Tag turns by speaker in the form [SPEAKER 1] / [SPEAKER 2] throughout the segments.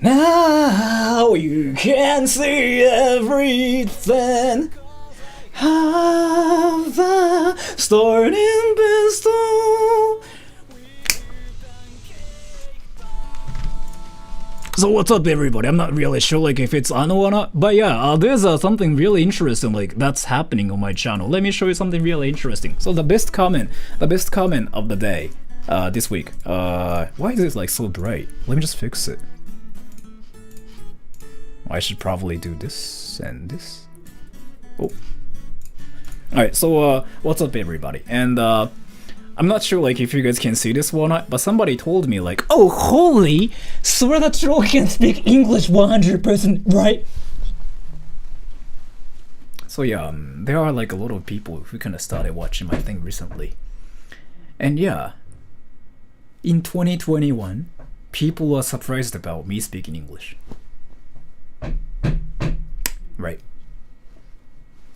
[SPEAKER 1] Now you can see everything. Have a starting pistol. So what's up, everybody? I'm not really sure like if it's Ano or not, but yeah, there's something really interesting like that's happening on my channel. Let me show you something really interesting. So the best comment of the day this week. Why is it like so bright? Let me just fix it. I should probably do this and this. Oh. Alright, so what's up, everybody? And I'm not sure like if you guys can see this or not, but somebody told me like, oh holy, swear that troll can speak English 100%, right? So yeah, there are like a lot of people who kind of started watching my thing recently. And yeah, in 2021, people are surprised about me speaking English. Right.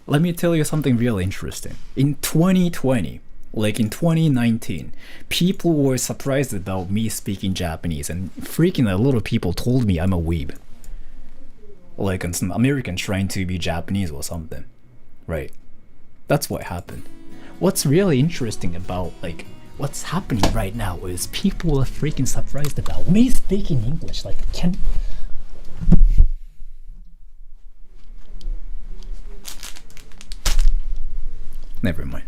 [SPEAKER 1] Let me tell you something really interesting. In 2020, like in 2019, people were surprised about me speaking Japanese, and freaking a lot of people told me I'm a weeb. Like some American trying to be Japanese or something. Right. That's what happened. What's really interesting about like what's happening right now is people are freaking surprised about me speaking English. Like never mind.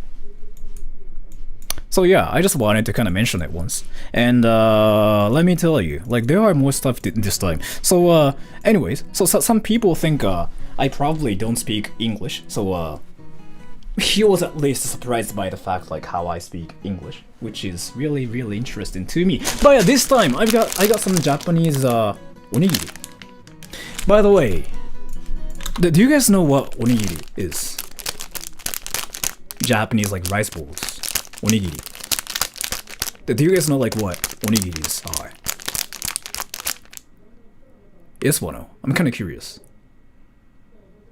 [SPEAKER 1] So yeah, I just wanted to kind of mention it once. And let me tell you, like there are more stuff this time. So anyways, so some people think I probably don't speak English. So he was at least surprised by the fact like how I speak English, which is really interesting to me. But yeah, this time I got some Japanese onigiri. By the way, do you guys know what onigiri is? Japanese like rice balls. Onigiri. Do you guys know like what onigiris are? Yes or no? I'm kind of curious.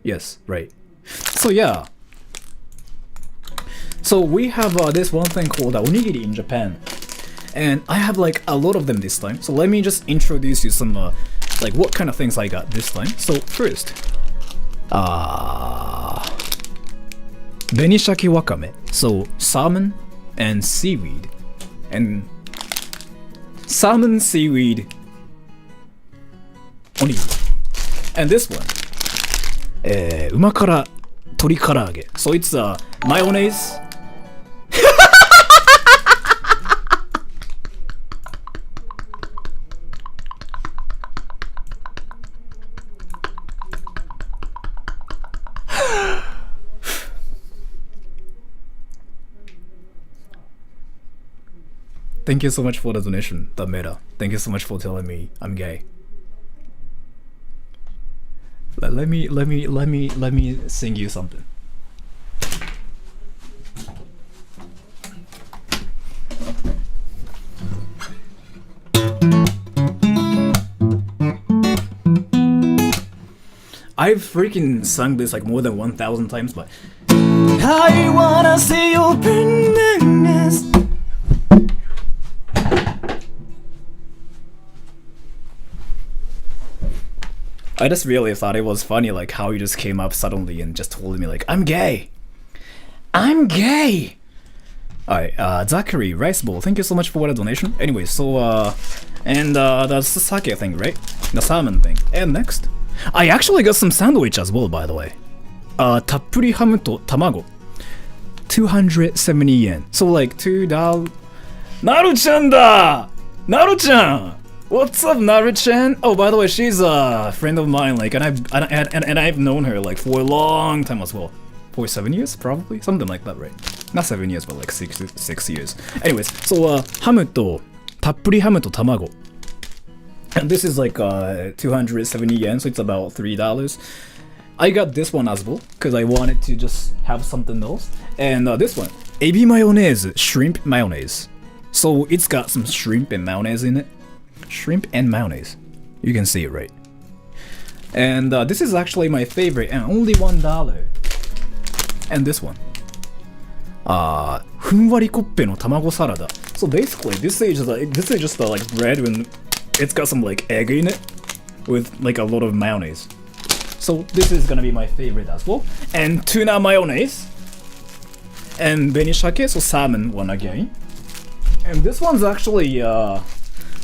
[SPEAKER 1] Yes, right. So yeah. So we have this one thing called onigiri in Japan. And I have like a lot of them this time. So let me just introduce you some like what kind of things I got this time. So first, benishaki wakame. So salmon and seaweed. And salmon seaweed onigiri. And this one, umakara tori karaage. So it's mayonnaise. Thank you so much for the donation, the meta. Thank you so much for telling me I'm gay. Let me sing you something. I've freaking sung this like more than 1,000 times, but I wanna see you openness. I just really thought it was funny like how he just came up suddenly and just told me like I'm gay. I'm gay. Alright, Zachary Rice Bowl, thank you so much for the donation. Anyway, so and that's the sake thing, right? The salmon thing. And next, I actually got some sandwich as well, by the way. Tappuri ham to tamago. 270 yen. So like $2. Naru-chan da! Naru-chan! What's up, Naru-chan? Oh, by the way, she's a friend of mine, like, and I've known her like for a long time as well. For 7 years, probably, something like that, right? Not 7 years, but like 6 years. Anyways, so ham to tappuri ham to tamago, and this is like 270 yen, so it's about $3. I got this one as well because I wanted to just have something else, and this one, ebi mayonnaise, shrimp mayonnaise. So it's got some shrimp and mayonnaise in it. Shrimp and mayonnaise. You can see it, right? And this is actually my favorite and only $1. And this one. Funwari koppe no tamago salada. So basically this is just like bread and it's got some like egg in it. with like a lot of mayonnaise. So this is gonna be my favorite as well. And tuna mayonnaise. And benishake, so salmon one again. And this one's actually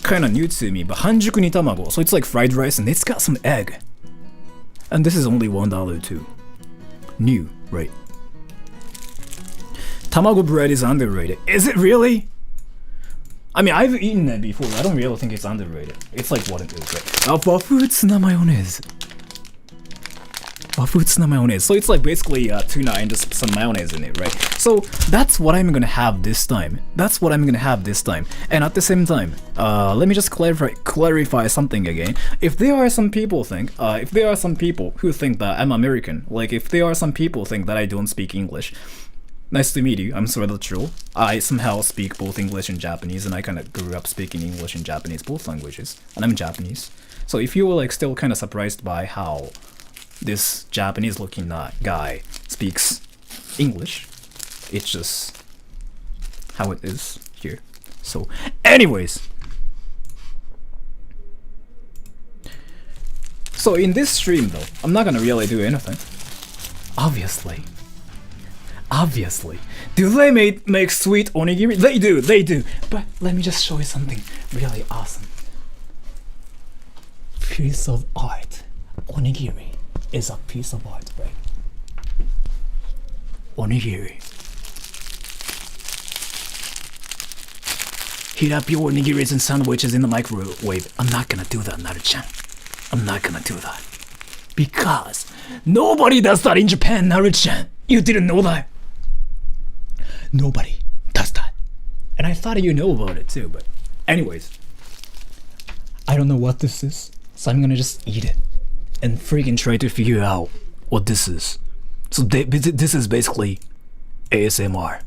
[SPEAKER 1] kind of new to me, but hanjuku ni tamago. So it's like fried rice and it's got some egg. And this is only $1 too. New, right? Tamago bread is underrated. Is it really? I mean, I've eaten it before. I don't really think it's underrated. It's like what it is, right? Wafu tsuna mayonnaise. Wafu tsuna mayonnaise. So it's like basically tuna and just some mayonnaise in it, right? So that's what I'm gonna have this time. That's what I'm gonna have this time. And at the same time, let me just clarify something again. If there are some people who think that I'm American, like if there are some people who think that I don't speak English, nice to meet you. I'm sort of true. I somehow speak both English and Japanese, and I kind of grew up speaking English and Japanese, both languages, and I'm Japanese. So if you were like still kind of surprised by how this Japanese-looking guy speaks English, it's just how it is here. So, anyways, so in this stream though, I'm not gonna really do anything. Obviously. Do they make sweet onigiri? They do. But let me just show you something really awesome. Piece of art. Onigiri is a piece of art, right? Onigiri. Heat up your onigiris and sandwiches in the microwave. I'm not gonna do that, Naru-chan. I'm not gonna do that. Because nobody does that in Japan, Naru-chan. You didn't know that? Nobody does that. And I thought you know about it too, but anyways. I don't know what this is, so I'm gonna just eat it and freaking try to figure out what this is. So this is basically ASMR.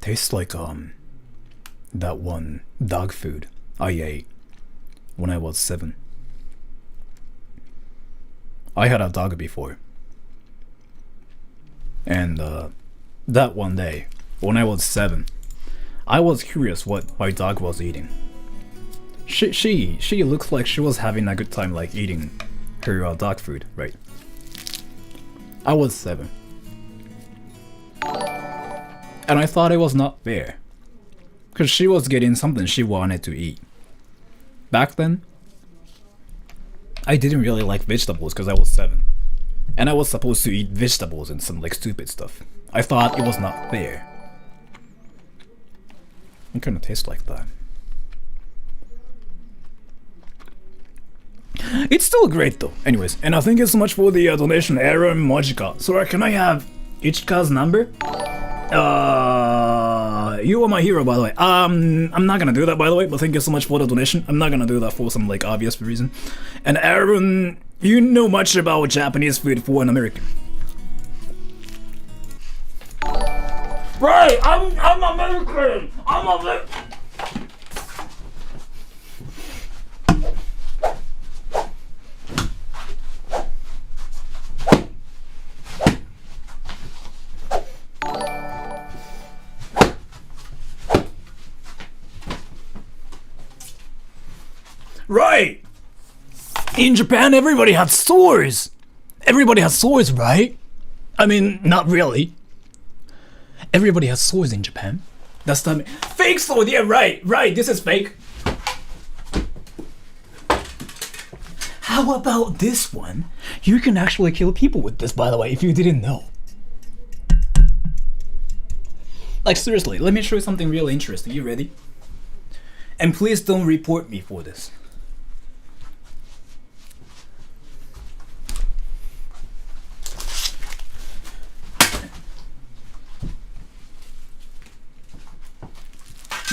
[SPEAKER 1] Tastes like that one dog food I ate when I was 7. I had a dog before, and that one day when I was 7, I was curious what my dog was eating. She looked like she was having a good time, like eating her dog food, right? I was 7. And I thought it was not fair, because she was getting something she wanted to eat. Back then, I didn't really like vegetables because I was 7. And I was supposed to eat vegetables and some like stupid stuff. I thought it was not fair. It kind of tastes like that. It's still great though. Anyways, and thank you so much for the donation, Aaron Mojika. So can I have Ichika's number? You are my hero, by the way. I'm not gonna do that, by the way, but thank you so much for the donation. I'm not gonna do that for some like obvious reason. And Aaron, you know much about Japanese food for an American. Right, I'm American. I'm American. Right! In Japan, everybody has swords! Everybody has swords, right? I mean, not really. Everybody has swords in Japan. That's the fake sword, yeah, right, this is fake. How about this one? You can actually kill people with this, by the way, if you didn't know. Like, seriously, let me show you something really interesting. You ready? And please don't report me for this.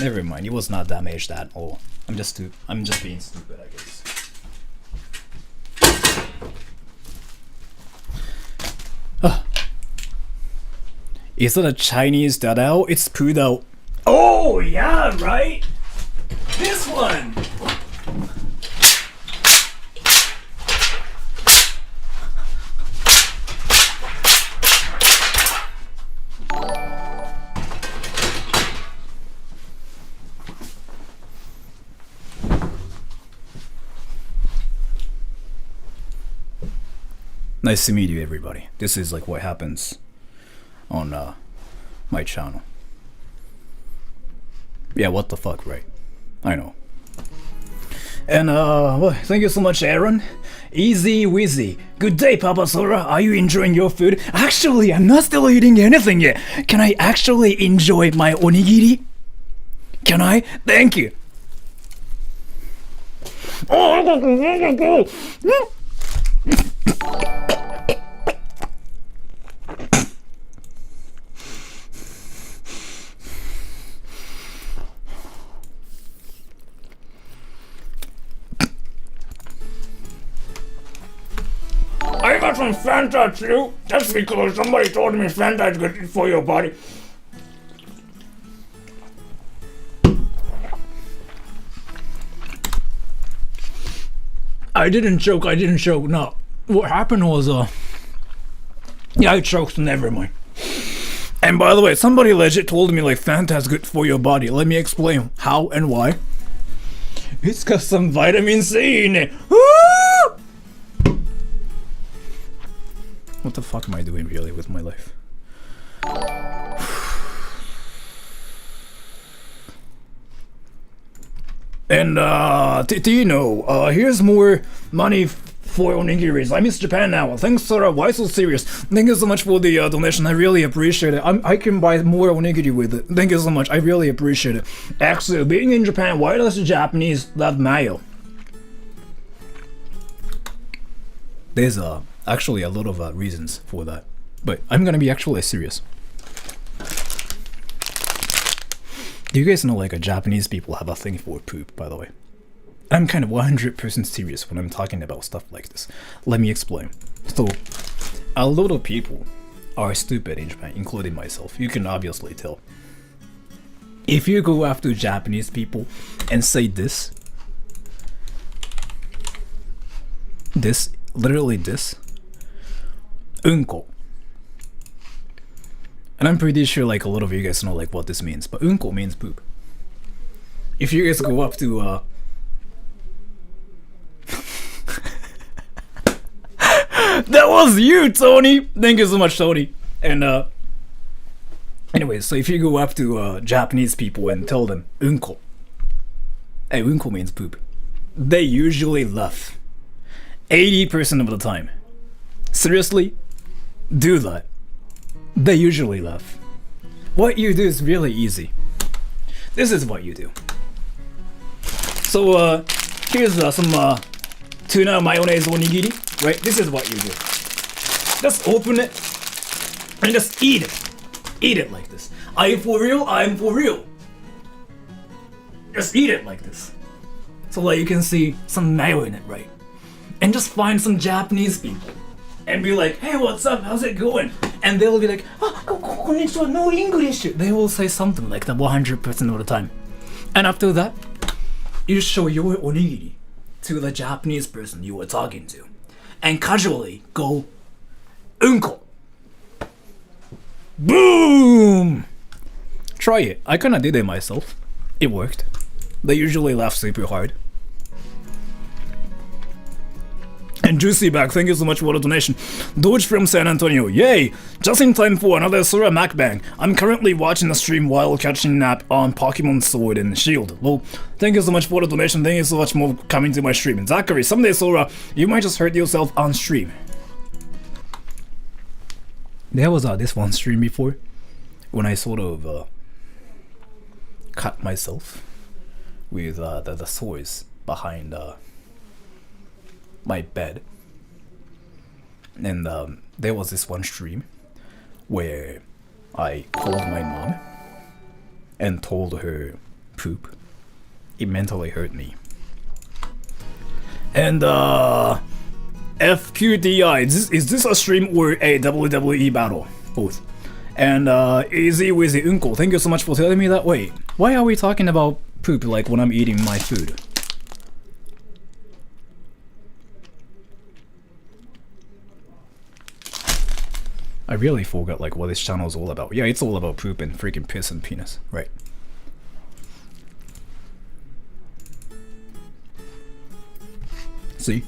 [SPEAKER 1] Never mind, it was not damaged at all. I'm just being stupid, I guess. Is that a Chinese dadao? It's pudao. Oh, yeah, right? This one! Nice to meet you, everybody. This is like what happens on my channel. Yeah, what the fuck, right? I know. And well, thank you so much, Aaron. Easy Wheezy. Good day, Papa Sora. Are you enjoying your food? Actually, I'm not still eating anything yet. Can I actually enjoy my onigiri? Can I? Thank you. I got some Fanta too, just because somebody told me Fanta is good for your body. I didn't choke, no. What happened was, yeah, I choked, never mind. And by the way, somebody legit told me like Fanta is good for your body. Let me explain how and why. It's got some vitamin C in it. Woo! What the fuck am I doing really with my life? And do you know, here's more money for onigiris. I miss Japan now. Thanks, Sora. Why so serious? Thank you so much for the donation. I really appreciate it. I can buy more onigiri with it. Thank you so much. I really appreciate it. Actually, being in Japan, why does the Japanese love mayo? There's actually a lot of reasons for that. But I'm gonna be actually serious. Do you guys know like Japanese people have a thing for poop, by the way? I'm kind of 100% serious when I'm talking about stuff like this. Let me explain. So, a lot of people are stupid in Japan, including myself. You can obviously tell. If you go after Japanese people and say this, literally this, unko. And I'm pretty sure like a lot of you guys know like what this means, but unko means poop. If you guys go up to that was you, Tony! Thank you so much, Tony. And anyway, so if you go up to Japanese people and tell them unko, hey, unko means poop, they usually laugh 80% of the time. Seriously, do that. They usually laugh. What you do is really easy. This is what you do. So here's some tuna mayonnaise onigiri, right? This is what you do. Just open it and just eat it. Eat it like this. I'm for real, I'm for real. Just eat it like this. So like you can see some mayo in it, right? And just find some Japanese people and be like, hey, what's up? How's it going? And they'll be like, oh, konnichiwa, no English. They will say something like that 100% of the time. And after that, you show your onigiri to the Japanese person you were talking to and casually go, unko. Boom! Try it. I kinda did it myself. It worked. They usually laugh super hard. And Juicy Back, thank you so much for the donation. Doge from San Antonio, yay! Just in time for another Sora Macbang. I'm currently watching the stream while catching a nap on Pokemon Sword and Shield. Well, thank you so much for the donation, thank you so much for coming to my stream. And Zachary, someday Sora, you might just hurt yourself on stream. There was this one stream before, when I sort of cut myself with the swords behind my bed, and there was this one stream where I called my mom and told her poop. It mentally hurt me. And FQDI, is this a stream or a WWE battle? Both. And Easy with the uncle, thank you so much for telling me that. Wait, why are we talking about poop like when I'm eating my food? I really forgot like what this channel is all about. Yeah, it's all about poop and freaking piss and penis, right? See?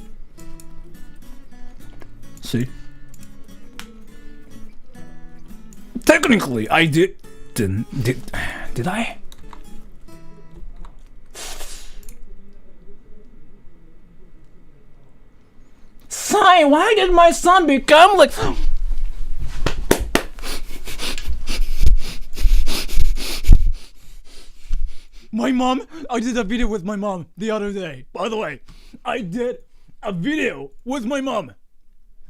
[SPEAKER 1] See? Technically, I did I? Sai, why did my son become like... My mom, I did a video with my mom the other day. By the way, I did a video with my mom.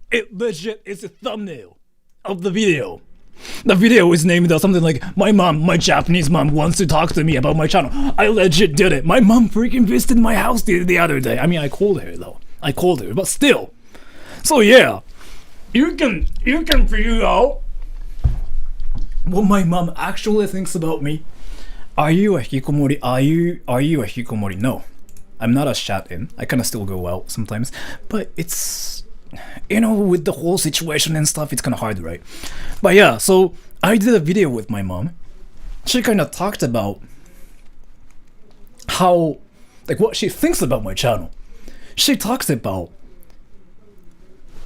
[SPEAKER 1] It legit is a thumbnail of the video. The video is named something like, my mom, my Japanese mom wants to talk to me about my channel. I legit did it. My mom freaking visited my house the other day. I mean, I called her though. I called her, but still. So yeah, you can figure out what my mom actually thinks about me. Are you a hikikomori? Are you a hikikomori? No, I'm not a shut-in. I kind of still go out sometimes, but it's, you know, with the whole situation and stuff, it's kind of hard, right? But yeah, so I did a video with my mom. She kind of talked about how, like, what she thinks about my channel. She talks about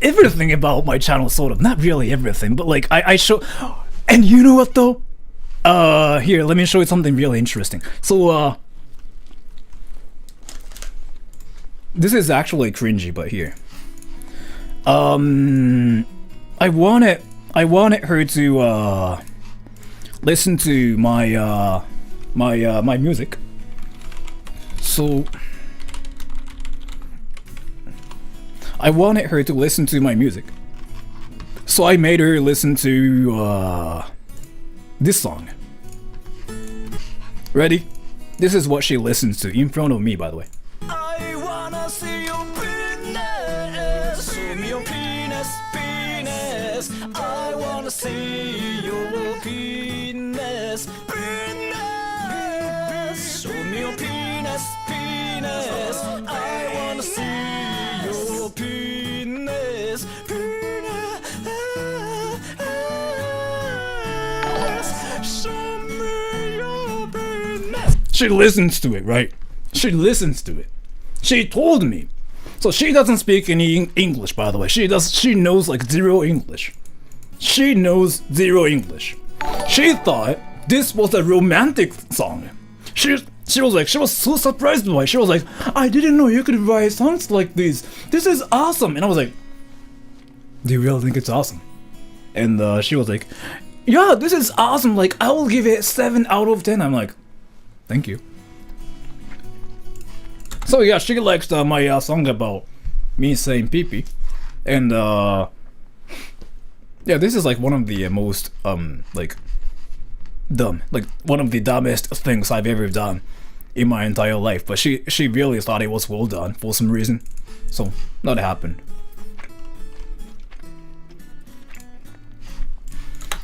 [SPEAKER 1] everything about my channel, sort of. Not really everything, but like I show. And you know what though? Here, let me show you something really interesting. So, this is actually cringy, but here. I wanted her to, listen to my, my music. So, I wanted her to listen to my music. So I made her listen to, this song. Ready? This is what she listens to in front of me, by the way. I wanna see your penis, show me your penis, penis. I wanna see your penis, penis. Show me your penis, penis. I wanna see your penis, penis. Show me your penis. She listens to it, right? She listens to it. She told me. So she doesn't speak any English, by the way. She knows like zero English. She knows zero English. She thought this was a romantic song. She was so surprised by it. She was like, I didn't know you could write songs like this. This is awesome. And I was like, do you really think it's awesome? And she was like, yeah, this is awesome. Like, I will give it 7 out of 10. I'm like, thank you. So yeah, she likes my song about me saying pee-pee. And yeah, this is like one of the most like dumb, like one of the dumbest things I've ever done in my entire life. But she really thought it was well done for some reason. So that happened.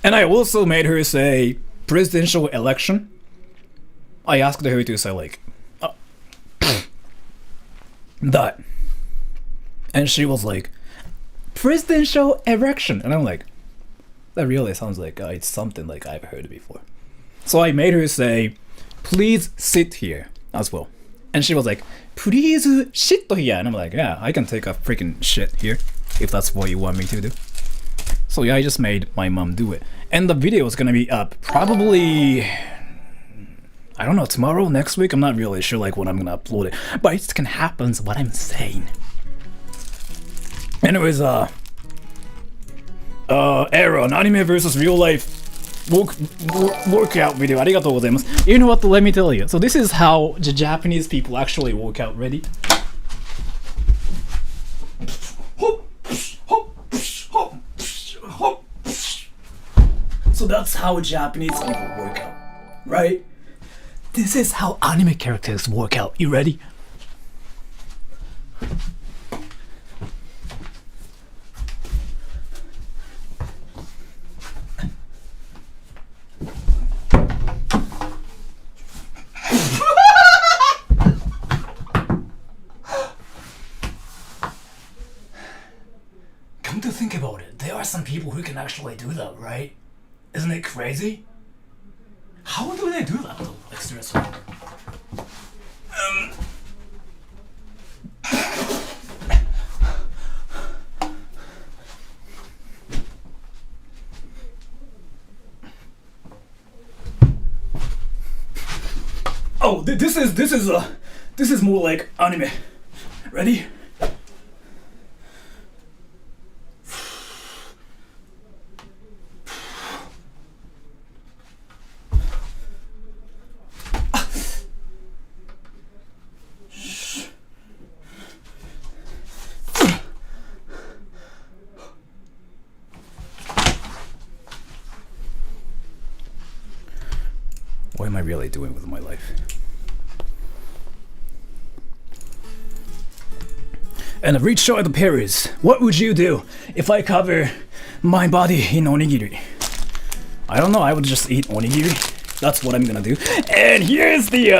[SPEAKER 1] And I also made her say presidential election. I asked her to say like that. And she was like, presidential erection. And I'm like, that really sounds like it's something like I've heard before. So I made her say, please sit here as well. And she was like, please sit here. And I'm like, yeah, I can take a freaking shit here if that's what you want me to do. So yeah, I just made my mom do it. And the video is gonna be up probably, I don't know, tomorrow, next week. I'm not really sure like when I'm gonna upload it, but it can happen, is what I'm saying. Anyways, Aaron, anime versus real life workout video. Arigatou gozaimasu. You know what? Let me tell you. So this is how the Japanese people actually work out. Ready? So that's how Japanese people work out, right? This is how anime characters work out. You ready? to think about it, there are some people who can actually do that, right? Isn't it crazy? How do they do that though? Like seriously. Oh, this is more like anime. Ready? What am I really doing with my life? And a reach shot at the Paris. What would you do if I cover my body in onigiri? I don't know, I would just eat onigiri. That's what I'm gonna do. And here's the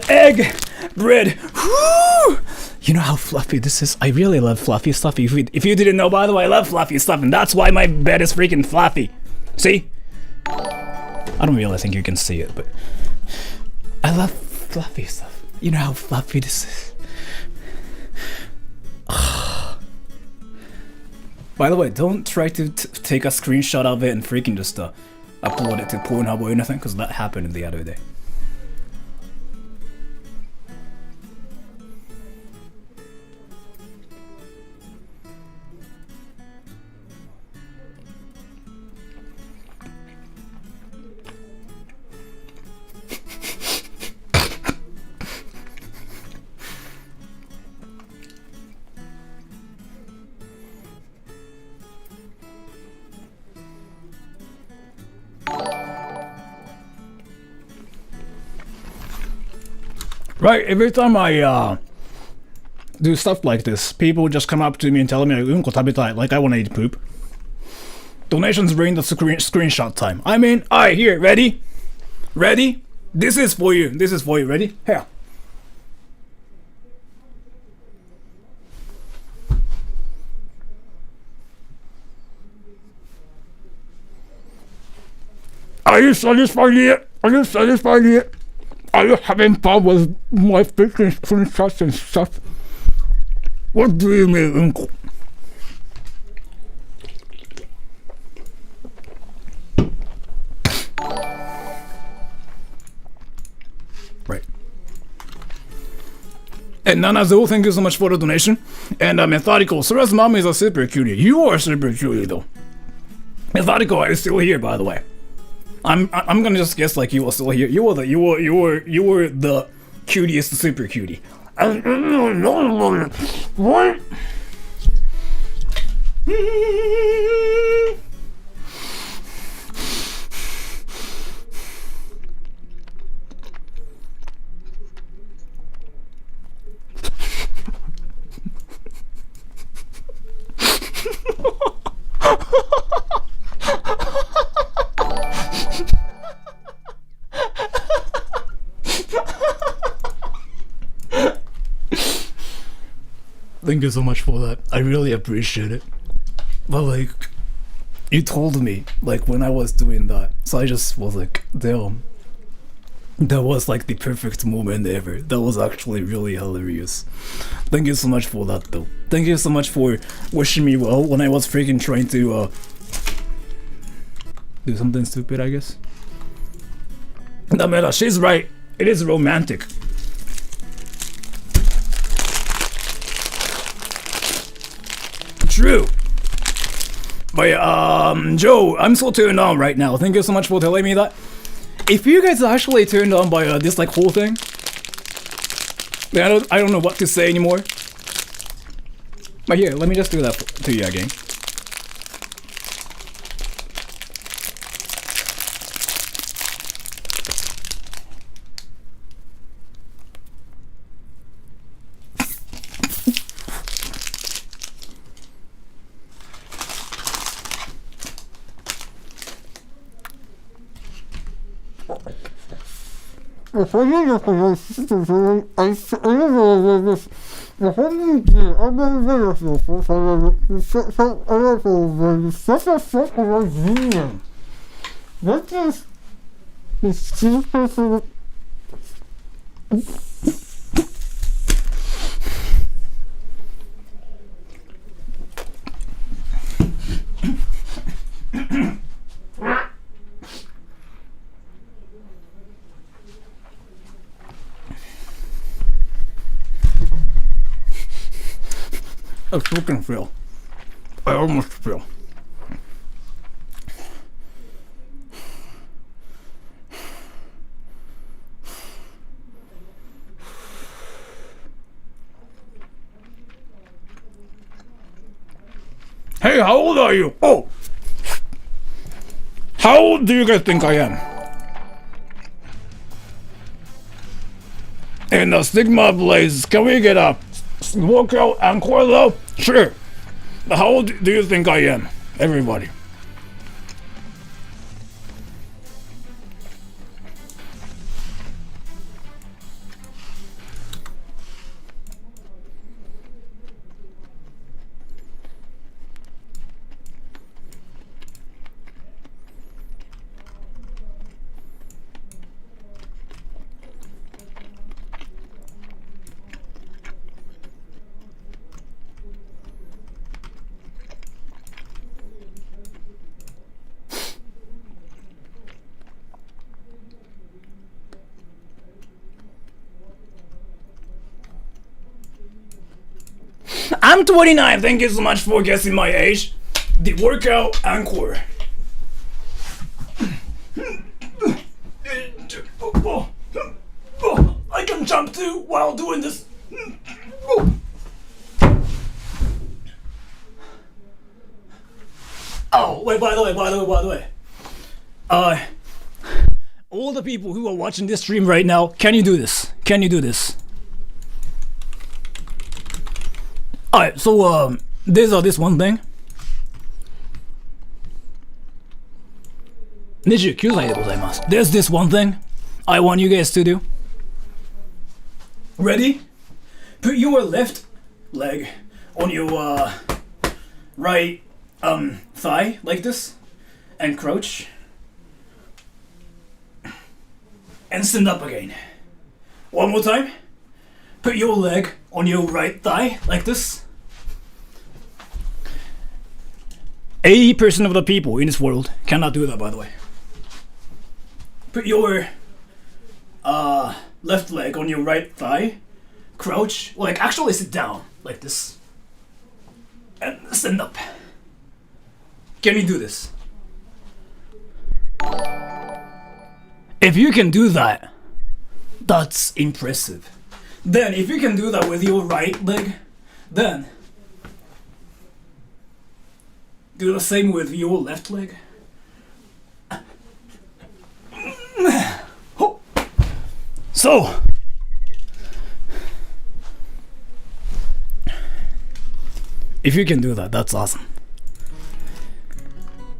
[SPEAKER 1] egg bread. Woo! You know how fluffy this is? I really love fluffy stuff. If you didn't know, by the way, I love fluffy stuff, and that's why my bed is freaking fluffy. See? I don't really think you can see it, but I love fluffy stuff. You know how fluffy this is? By the way, don't try to take a screenshot of it and freaking just upload it to Pornhub or anything, because that happened the other day. Right, every time I do stuff like this, people just come up to me and tell me, "Unko tabitai," like I wanna eat poop. Donations bring the screenshot time. I mean, alright, here, ready? Ready? This is for you. This is for you. Ready? Here. Are you satisfied yet? Are you satisfied yet? Are you having fun with my freaking screenshots and stuff? What do you mean, uncle? Right. And Nanazo, thank you so much for the donation. And Methodical, Sura's mom is a super cutie. You are super cutie though. Methodical is still here, by the way. I'm gonna just guess like you were still here. You were the cutest super cutie. What? Thank you so much for that. I really appreciate it. But like, you told me like when I was doing that, so I just was like, damn. That was like the perfect moment ever. That was actually really hilarious. Thank you so much for that though. Thank you so much for wishing me well when I was freaking trying to do something stupid, I guess. Dameda, she's right. It is romantic. True. But Joe, I'm so turned on right now. Thank you so much for telling me that. If you guys are actually turned on by this like whole thing, then I don't know what to say anymore. But here, let me just do that to you again. I fucking feel. I almost feel. Hey, how old are you? Oh! How old do you guys think I am? In the Stigma Blaze, can we get a workout encore though? Sure. How old do you think I am? Everybody. I'm 29, thank you so much for guessing my age. The workout encore. I can jump too while doing this. Oh, wait, by the way. All the people who are watching this stream right now, can you do this? Can you do this? Alright, so there's this one thing. 29歳でございます。There's this one thing I want you guys to do. Ready? Put your left leg on your right thigh like this and crouch and stand up again. One more time. Put your leg on your right thigh like this. 80% of the people in this world cannot do that, by the way. Put your left leg on your right thigh, crouch, like actually sit down like this, and stand up. Can you do this? If you can do that, that's impressive. Then if you can do that with your right leg, then do the same with your left leg. So if you can do that, that's awesome.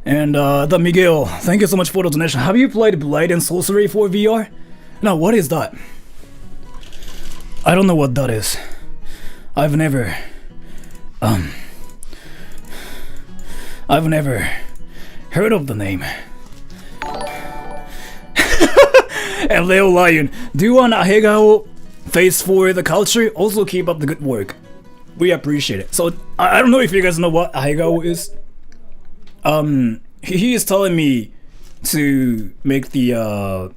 [SPEAKER 1] And the Miguel, thank you so much for the donation. Have you played Blade and Sorcery for VR? No, what is that? I don't know what that is. I've never heard of the name. And Leo Lion, do an ahegao face for the culture. Also keep up the good work. We appreciate it. So I don't know if you guys know what ahegao is. He is telling me to make the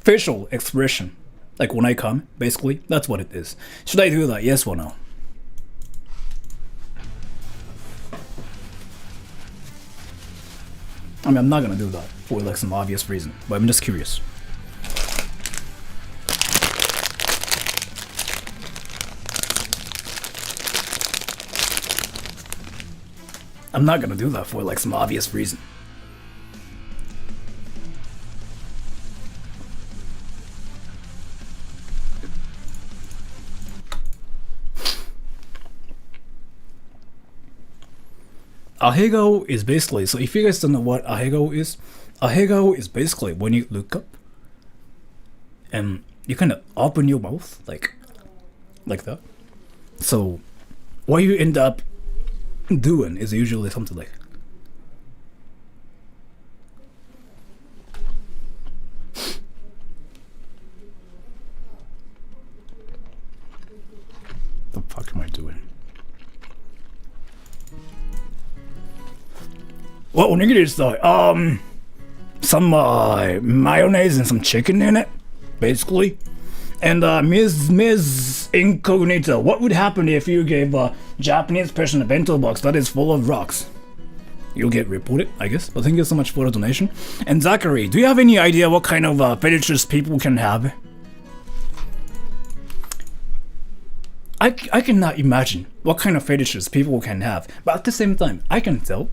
[SPEAKER 1] facial expression. Like when I come, basically. That's what it is. Should I do that? Yes or no? I mean, I'm not gonna do that for like some obvious reason, but I'm just curious. I'm not gonna do that for like some obvious reason. Ahegao is basically, so if you guys don't know what ahegao is basically when you look up and you kind of open your mouth like that. So what you end up doing is usually something like, the fuck am I doing? What ONIGIRIs though? Some mayonnaise and some chicken in it, basically. And Ms. Incognito, what would happen if you gave a Japanese person a bento box that is full of rocks? You'll get reported, I guess. But thank you so much for the donation. And Zachary, do you have any idea what kind of fetishes people can have? I cannot imagine what kind of fetishes people can have. But at the same time, I can tell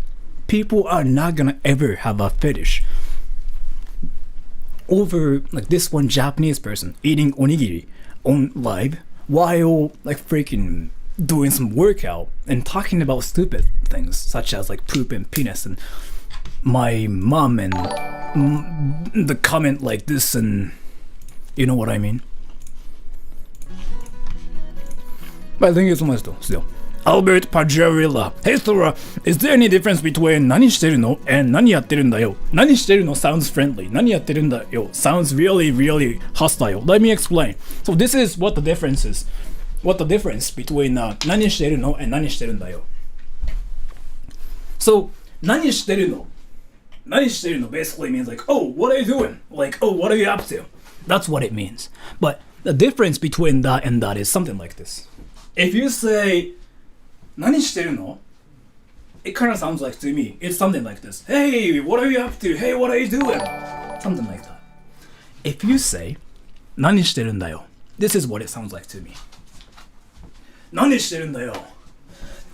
[SPEAKER 1] people are not gonna ever have a fetish over like this one Japanese person eating onigiri on live while like freaking doing some workout and talking about stupid things such as like poop and penis and my mom and the comment like this, and you know what I mean. But thank you so much though, still. Albert Pajarilla. Hey Thora, is there any difference between 何してるの and 何やってるんだよ? 何してるの sounds friendly. 何やってるんだよ sounds really, really hostile. Let me explain. So this is what the difference is. What the difference between 何してるの and 何してるんだよ. So 何してるの 何してるの basically means like, oh, what are you doing? Like, oh, what are you up to? That's what it means. But the difference between that and that is something like this. If you say 何してるの? It kind of sounds like to me, it's something like this. Hey, what are you up to? Hey, what are you doing? Something like that. If you say 何してるんだよ, this is what it sounds like to me. 何してるんだよ?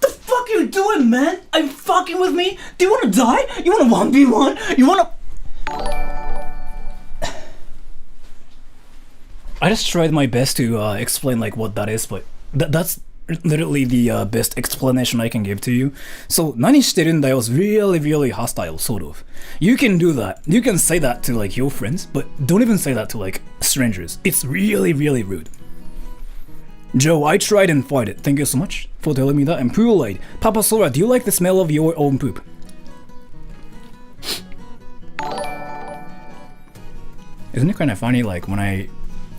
[SPEAKER 1] The fuck are you doing, man? Are you fucking with me? Do you wanna die? You wanna 1v1? You wanna... I just tried my best to explain like what that is, but that's literally the best explanation I can give to you. So 何してるんだよ is really, really hostile, sort of. You can do that. You can say that to like your friends, but don't even say that to like strangers. It's really, really rude. Joe, I tried and fought it. Thank you so much for telling me that. And Poolade, Papa Sora, do you like the smell of your own poop? Isn't it kind of funny like when I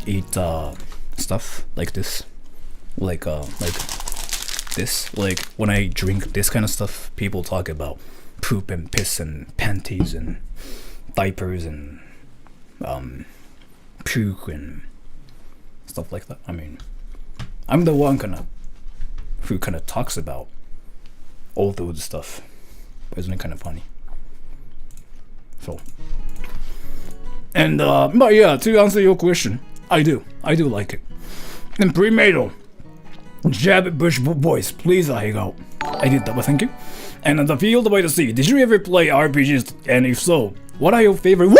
[SPEAKER 1] eat stuff like this? Like this, like when I drink this kind of stuff, people talk about poop and piss and panties and diapers and puke and stuff like that. I mean, I'm the one who kind of talks about all those stuff. Isn't it kind of funny? So, and but yeah, to answer your question, I do like it. And Premado, Jab Bush Boys, please I go. I did that, but thank you. And The Field by the Sea, did you ever play RPGs? And if so, what are your favorite? Woo!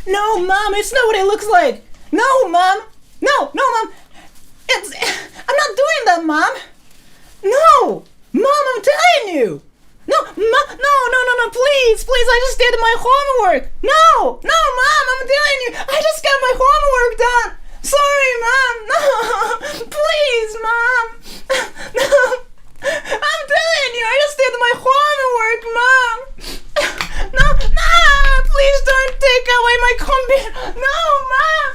[SPEAKER 1] No, Mom, it's not what it looks like. No, Mom. No, Mom. I'm not doing that, Mom. No, Mom, I'm telling you. No, no, please, I just did my homework. No, Mom, I'm telling you, I just got my homework done. Sorry, Mom. No, please, Mom. No, I'm telling you, I just did my homework, Mom. No, please don't take away my computer. No, Mom.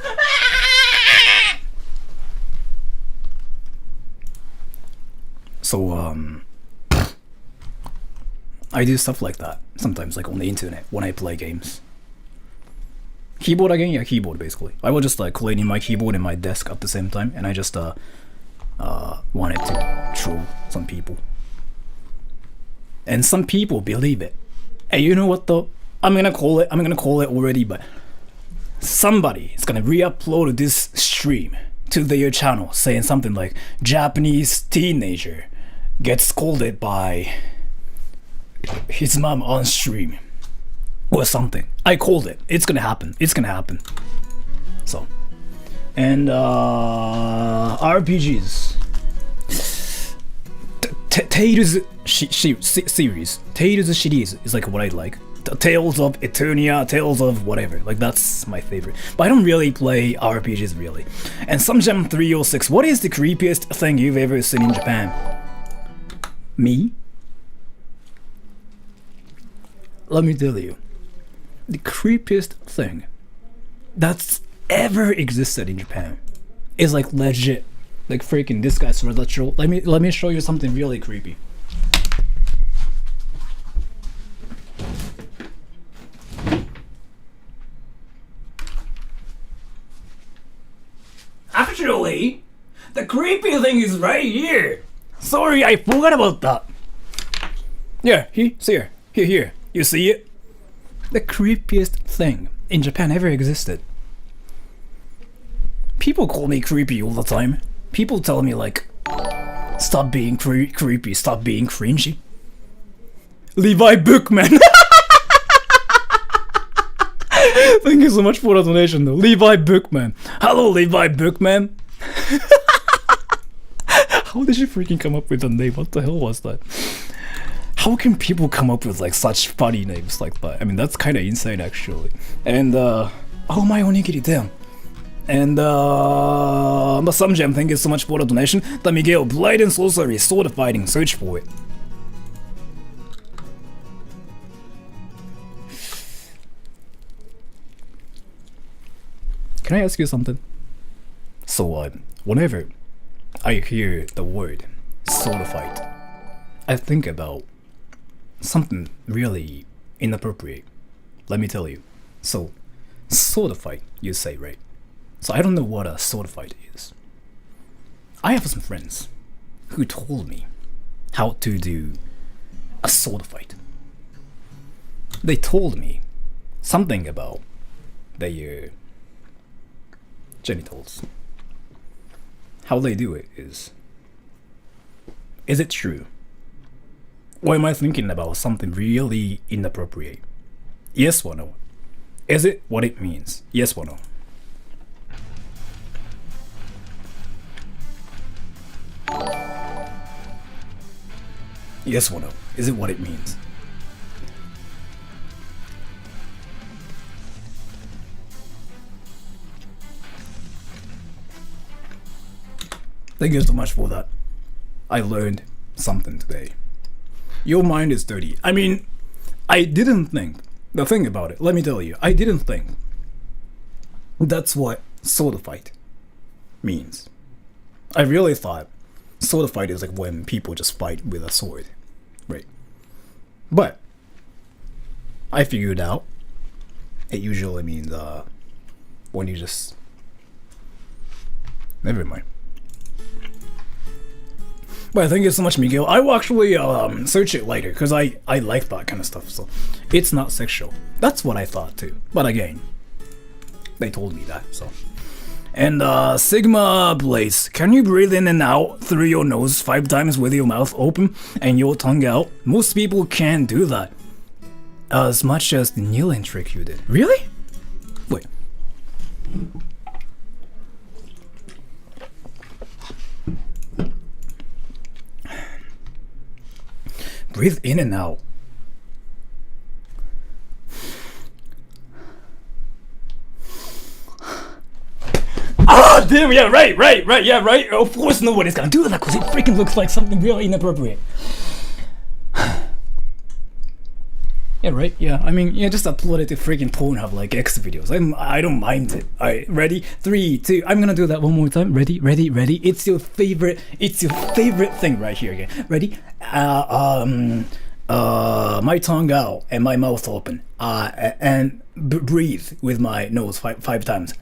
[SPEAKER 1] So, I do stuff like that sometimes, like on the internet when I play games. Keyboard again? Yeah, keyboard basically. I was just like cleaning my keyboard and my desk at the same time, and I just wanted to troll some people. And some people believe it. And you know what though? I'm gonna call it already, but somebody is gonna re-upload this stream to their channel saying something like Japanese teenager gets scolded by his mom on stream or something. I called it. It's gonna happen. It's gonna happen. So, and RPGs. Tales series. Tales series is like what I like. Tales of Eternia, Tales of whatever. Like that's my favorite. But I don't really play RPGs really. And some Gem 306. What is the creepiest thing you've ever seen in Japan? Me? Let me tell you. The creepiest thing that's ever existed in Japan is like legit. Like freaking this guy's literal. Let me show you something really creepy. Actually, the creepy thing is right here. Sorry, I forgot about that. Yeah, it's here. Here. You see it? The creepiest thing in Japan ever existed. People call me creepy all the time. People tell me like, stop being creepy, stop being cringy. Levi Bookman. Thank you so much for the donation though. Levi Bookman. Hello Levi Bookman. How did you freaking come up with the name? What the hell was that? How can people come up with like such funny names like that? I mean that's kinda insane actually. And oh my onigiri, damn. And some gem, thank you so much for the donation. The Miguel, Blade and Sorcery, Sword Fighting, search for it. Can I ask you something? So whenever I hear the word sword fight, I think about something really inappropriate. Let me tell you. So, sword fight, you say, right? So I don't know what a sword fight is. I have some friends who told me how to do a sword fight. They told me something about their genitals. How they do it is it true? Or am I thinking about something really inappropriate? Yes or no? Is it what it means? Yes or no? Yes or no? Is it what it means? Thank you so much for that. I learned something today. Your mind is dirty. I mean, I didn't think. The thing about it, let me tell you, I didn't think that's what sword fight means. I really thought sword fight is like when people just fight with a sword, right? But I figured out it usually means when you just never mind. But thank you so much, Miguel. I will actually search it later because I like that kind of stuff. So it's not sexual. That's what I thought too. But again, they told me that. So. And Sigma Blaze, can you breathe in and out through your nose 5 times with your mouth open and your tongue out? Most people can't do that. As much as the kneeling trick you did. Really? Wait. Breathe in and out. Ah, damn, yeah, right, yeah, right. Of course nobody's gonna do that because it freaking looks like something really inappropriate. Yeah, right, yeah, I mean, yeah, just upload it to freaking Pornhub like X videos. I don't mind it. Alright, ready? 3, 2, I'm gonna do that one more time. Ready? It's your favorite thing right here again. Ready? My tongue out and my mouth open. And breathe with my nose 5 times.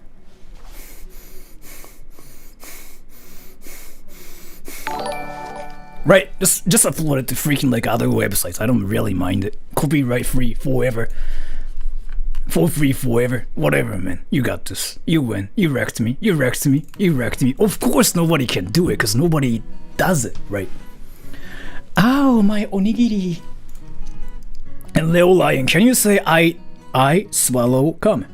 [SPEAKER 1] Right, just upload it to freaking like other websites. I don't really mind it. Copyright free forever. For free forever. Whatever, man. You got this. You win. You wrecked me. You wrecked me. You wrecked me. Of course nobody can do it because nobody does it, right? Ow, my onigiri. And Leo Lion, can you say I swallow cum?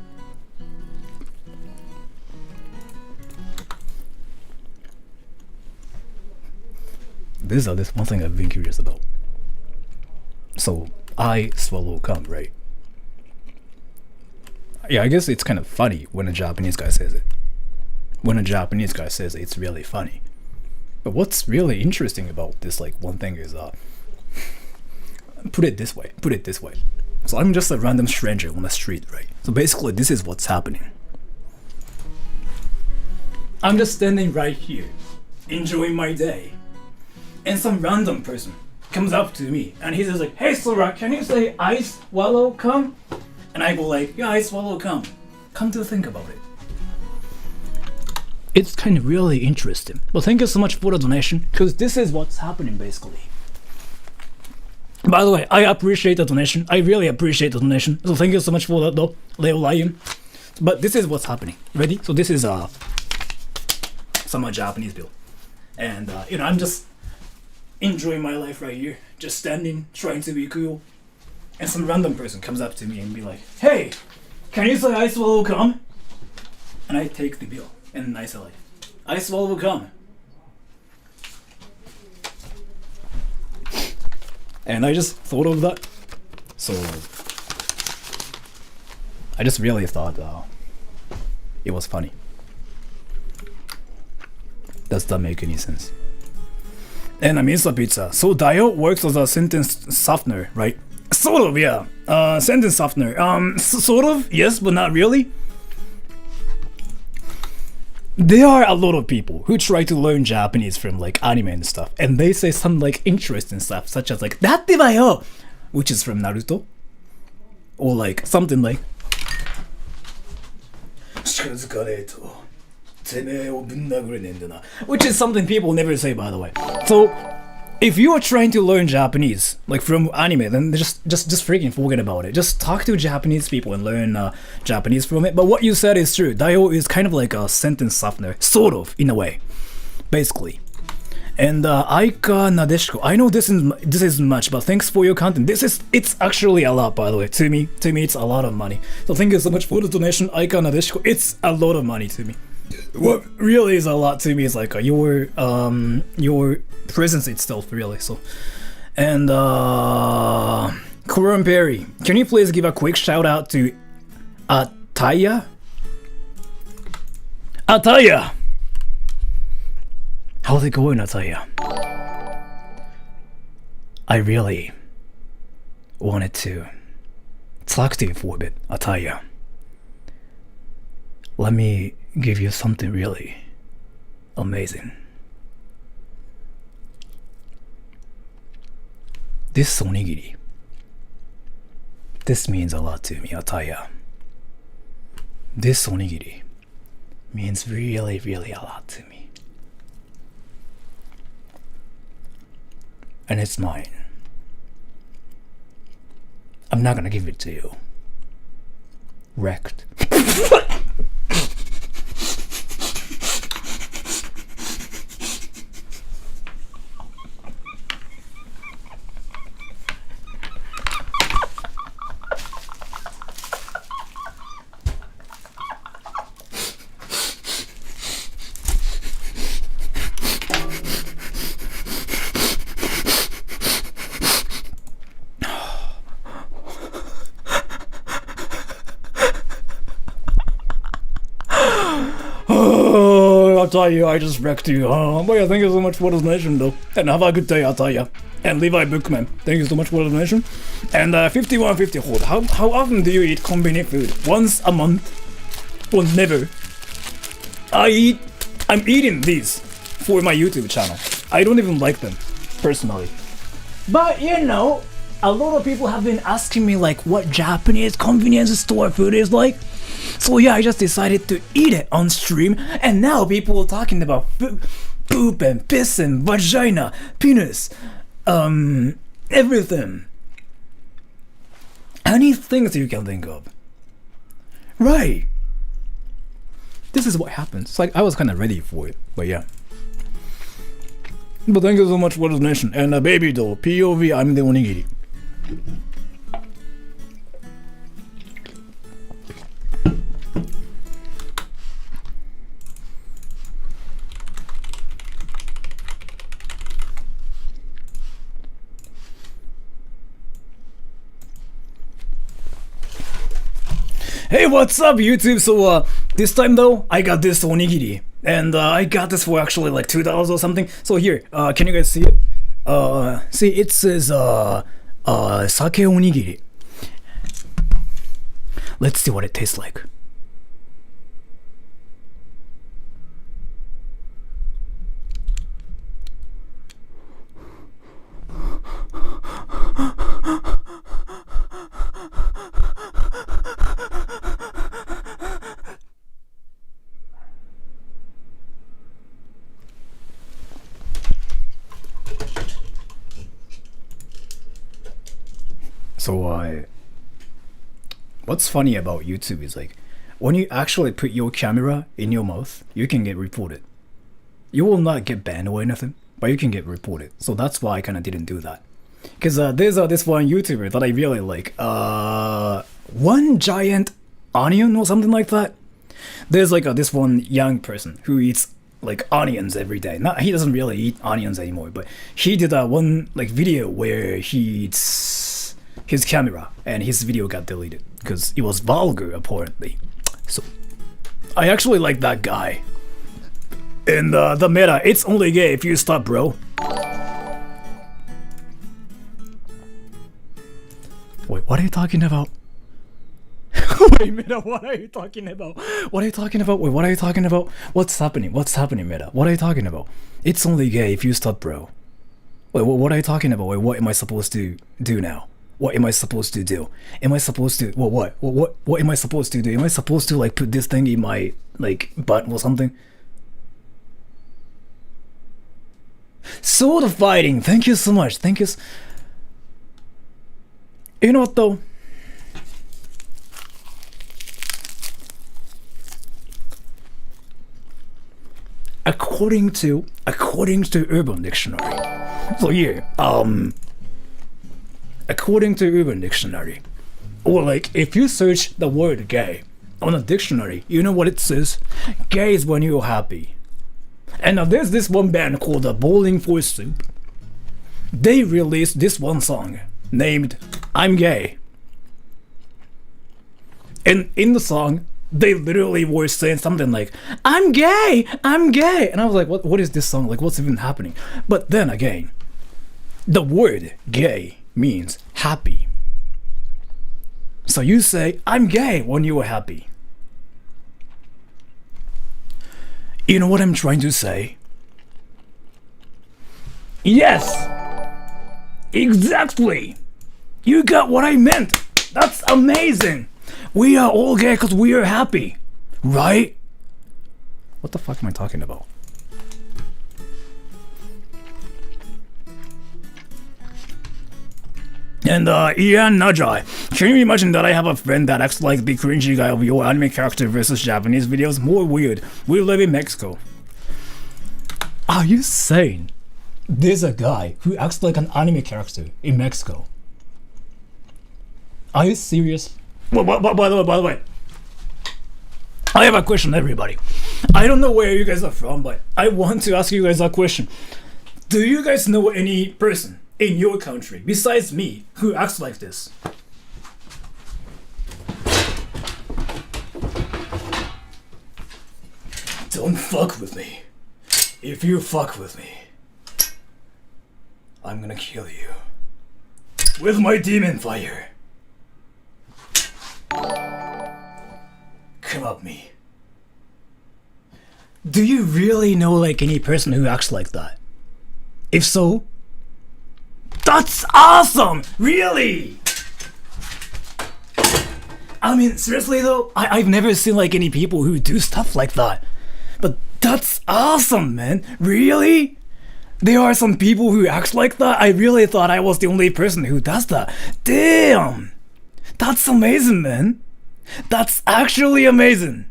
[SPEAKER 1] This is one thing I've been curious about. So, I swallow cum, right? Yeah, I guess it's kind of funny when a Japanese guy says it. When a Japanese guy says it, it's really funny. But what's really interesting about this, like, one thing is, put it this way. So I'm just a random stranger on the street, right? So basically, this is what's happening. I'm just standing right here, enjoying my day. And some random person comes up to me and he says like, "Hey Sora, can you say I swallow cum?" And I go like, "Yeah, I swallow cum." Come to think about it, it's kind of really interesting. But thank you so much for the donation, because this is what's happening basically. By the way, I appreciate the donation. I really appreciate the donation. So thank you so much for that though, Leo Lion. But this is what's happening. Ready? So this is some Japanese bill. And you know, I'm just enjoying my life right here, just standing, trying to be cool, and some random person comes up to me and be like, "Hey, can you say I swallow cum?" And I take the bill and I say like, "I swallow cum." And I just thought of that, so I just really thought it was funny. Does that make any sense? And Misa Pizza. So Dio works as a sentence softener, right? Sort of, yeah. Sentence softener. Sort of, yes, but not really. There are a lot of people who try to learn Japanese from like anime and stuff, and they say some like interesting stuff, such as like "datte wa yo," which is from Naruto, or like something like which is something people never say, by the way. So if you are trying to learn Japanese like from anime, then just freaking forget about it. Just talk to Japanese people and learn Japanese from it. But what you said is true. Dio is kind of like a sentence softener, sort of, in a way, basically. And Aika Nadeshiko, I know this isn't much, but thanks for your content. It's actually a lot, by the way. To me it's a lot of money. So thank you so much for the donation, Aika Nadeshiko. It's a lot of money to me. What really is a lot to me is like your presence itself, really. So, and Coron Perry, can you please give a quick shout out to Ataya? How's it going, Ataya? I really wanted to talk to you for a bit, Ataya. Let me give you something really amazing. This onigiri, this means a lot to me, Ataya. This onigiri means really, really a lot to me. And it's mine. I'm not gonna give it to you. Wrecked. I'll tell you, I just wrecked you. But yeah, thank you so much for the donation though. And have a good day, I'll tell you. And Levi Bookman, thank you so much for the donation. And 5150 hold. How often do you eat convenient food? Once a month? Or never? I'm eating these for my YouTube channel. I don't even like them, personally. But you know, a lot of people have been asking me like what Japanese convenience store food is like. So yeah, I just decided to eat it on stream, and now people are talking about poop and piss and vagina, penis, everything. Any things you can think of. Right. This is what happens. It's like I was kind of ready for it, but yeah. But thank you so much for the donation. And baby doll, POV, I'm the onigiri. Hey, what's up, YouTube? So, this time though, I got this onigiri. And I got this for actually like $2 or something. So here, can you guys see it? See, it says, sake onigiri. Let's see what it tastes like. So, what's funny about YouTube is like, when you actually put your camera in your mouth, you can get reported. You will not get banned or anything, but you can get reported. So that's why I kind of didn't do that. Because there's this one YouTuber that I really like. One giant onion or something like that. There's like this one young person who eats like onions every day. Not, he doesn't really eat onions anymore, but he did one like video where he eats his camera and his video got deleted because it was vulgar apparently. So I actually like that guy. And the meta, it's only gay if you stop, bro. Wait, what are you talking about? Wait, Meta, what are you talking about? What are you talking about? Wait, what are you talking about? What's happening? What's happening, Meta? What are you talking about? It's only gay if you stop, bro. Wait, what are you talking about? Wait, what am I supposed to do now? What am I supposed to do? Am I supposed to what am I supposed to do? Am I supposed to like put this thing in my like butt or something? Sword fighting, thank you so much. Thank you. You know what though? According to Urban Dictionary. So yeah, according to Urban Dictionary, or like if you search the word gay on a dictionary, you know what it says? Gay is when you're happy. And now there's this one band called the Bowling for Soup. They released this one song named I'm Gay. And in the song, they literally were saying something like, I'm gay, I'm gay. And I was like, what is this song? Like, what's even happening? But then again, the word gay means happy. So you say, I'm gay when you are happy. You know what I'm trying to say? Yes! Exactly! You got what I meant! That's amazing! We are all gay because we are happy, right? What the fuck am I talking about? And Ian Najai, can you imagine that I have a friend that acts like the cringy guy of your anime character versus Japanese videos? More weird. We live in Mexico. Are you saying there's a guy who acts like an anime character in Mexico? Are you serious? Well, by the way, I have a question, everybody. I don't know where you guys are from, but I want to ask you guys a question. Do you guys know any person in your country, besides me, who acts like this? Don't fuck with me. If you fuck with me, I'm gonna kill you. With my demon fire. Come at me. Do you really know like any person who acts like that? If so, that's awesome! Really? I mean, seriously though, I've never seen like any people who do stuff like that. But that's awesome, man. Really? There are some people who act like that? I really thought I was the only person who does that. Damn! That's amazing, man. That's actually amazing.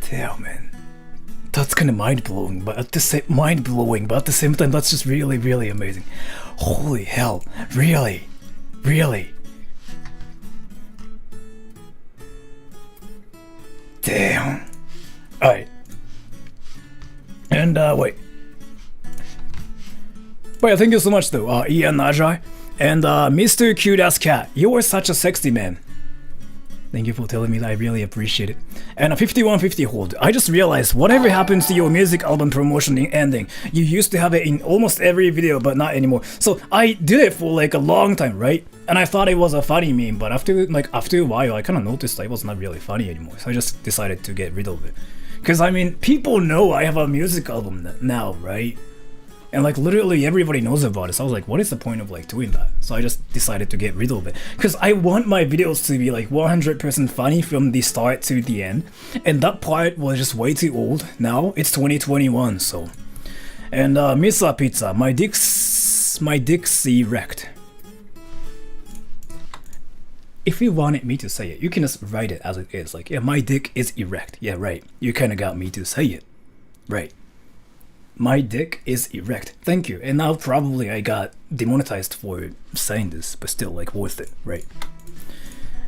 [SPEAKER 1] Damn, man. That's kind of mind-blowing, but at the same time, that's just really, really amazing. Holy hell. Really? Really? Damn. Alright. And, wait. Wait, thank you so much, though, Ian Najai. And, Mr. Cute-Ass Cat, you are such a sexy man. Thank you for telling me that, I really appreciate it. And a 5150 hold. I just realized, whatever happens to your music album promotion ending, you used to have it in almost every video, but not anymore. So I did it for like a long time, right? And I thought it was a funny meme, but after a while, I kind of noticed that it was not really funny anymore. So I just decided to get rid of it. Because I mean, people know I have a music album now, right? And like literally everybody knows about it, so I was like, what is the point of like doing that? So I just decided to get rid of it. Because I want my videos to be like 100% funny from the start to the end. And that part was just way too old. Now it's 2021, so. And Misa Pizza, my dick's erect. If you wanted me to say it, you can just write it as it is. Like, yeah, my dick is erect. Yeah, right. You kind of got me to say it. Right. My dick is erect. Thank you. And now probably I got demonetized for saying this, but still like worth it, right?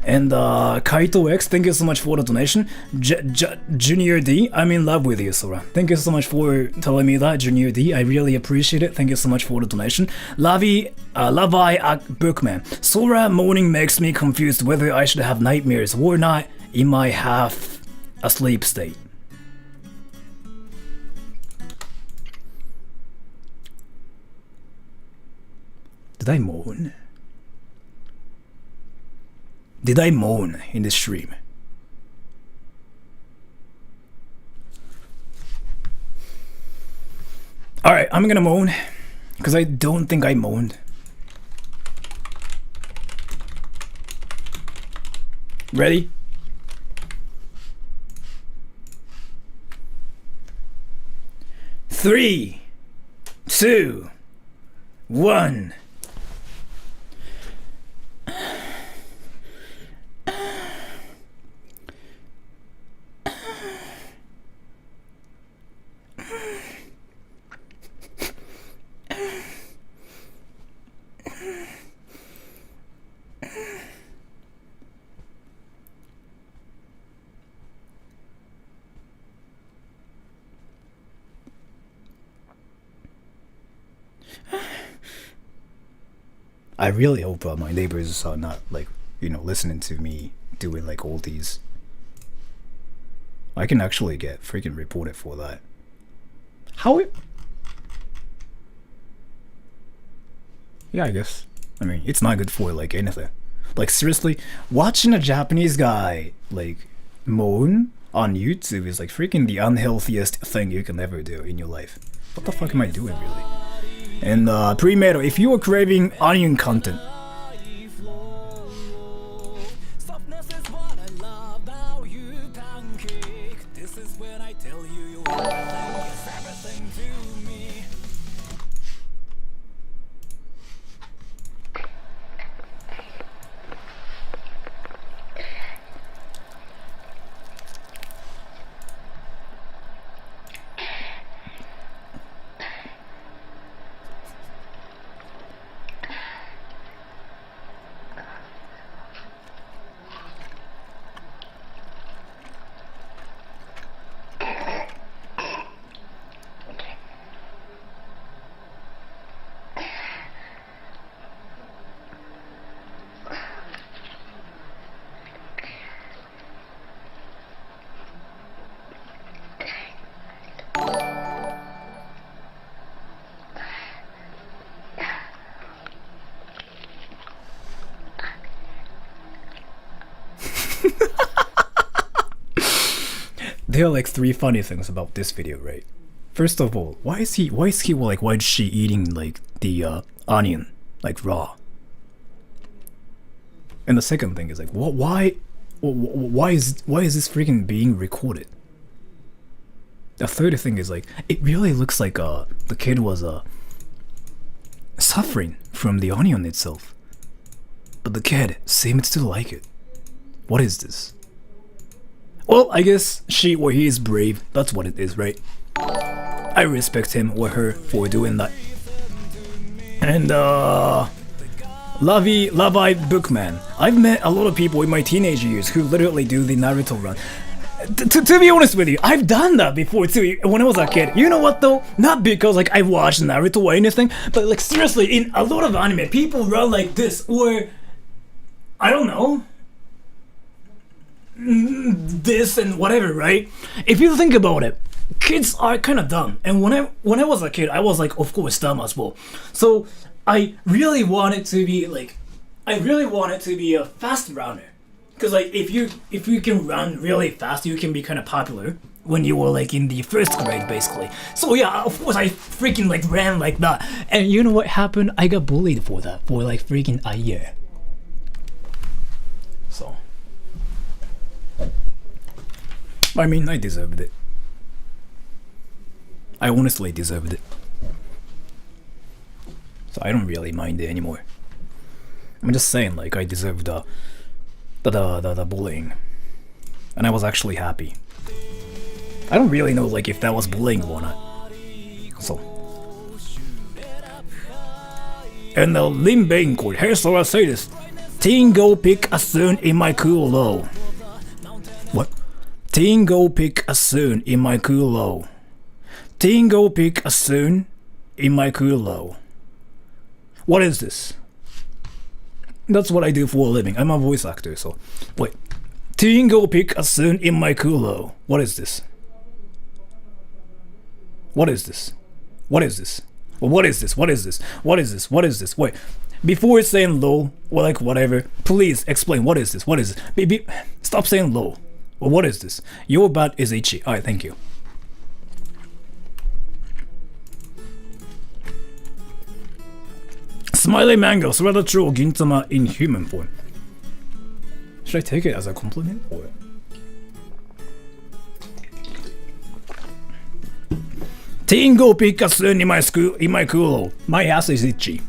[SPEAKER 1] And Kaito X, thank you so much for the donation. Junior D, I'm in love with you, Sora. Thank you so much for telling me that, Junior D. I really appreciate it. Thank you so much for the donation. Lavi Bookman. Sora moaning makes me confused whether I should have nightmares or not in my half asleep state. Did I moan? Did I moan in this stream? Alright, I'm gonna moan, because I don't think I moaned. Ready? Three, 2, 1. I really hope my neighbors are not like, you know, listening to me doing like all these. I can actually get freaking reported for that. How it? Yeah, I guess. I mean, it's not good for like anything. Like seriously, watching a Japanese guy like moan on YouTube is like freaking the unhealthiest thing you can ever do in your life. What the fuck am I doing really? And Pre-Metal, if you are craving onion content, there are like 3 funny things about this video, right? First of all, why is she eating like the onion like raw? And the second thing is like, why is this freaking being recorded? The third thing is like, it really looks like the kid was suffering from the onion itself. but the kid seemed to like it. What is this? Well, I guess she or he is brave. That's what it is, right? I respect him or her for doing that. And Lavi Bookman. I've met a lot of people in my teenage years who literally do the Naruto run. To be honest with you, I've done that before too, when I was a kid. You know what though? Not because like I watched Naruto or anything, but like seriously, in a lot of anime, people run like this, or I don't know, this and whatever, right? If you think about it, kids are kind of dumb, and when I was a kid, I was like, of course, dumb as well. So I really wanted to be a fast runner. Because like if you can run really fast, you can be kind of popular when you were like in the first grade, basically. So yeah, of course I freaking like ran like that. And you know what happened? I got bullied for that for like freaking a year. So I mean, I deserved it. I honestly deserved it. So I don't really mind it anymore. I'm just saying, like, I deserved the bullying, and I was actually happy. I don't really know like if that was bullying or not. So, and the Lim Bain Court, here's what I say this: Teen go pick a soon in my cool low. What? Teen go pick a soon in my cool low. Teen go pick a soon in my cool low. What is this? That's what I do for a living. I'm a voice actor, so... Wait. Teen go pick a soon in my culo. What is this? What is this? What is this? Well, what is this? What is this? What is this? What is this? Wait. Before saying low, or like whatever, please explain what is this? What is this? Baby, stop saying low. Well, what is this? Your butt is itchy. Alright, thank you. Smiley Mango, rather true Gintama in human form. Should I take it as a compliment or? Teen go pick a soon in my culo. My ass is itchy.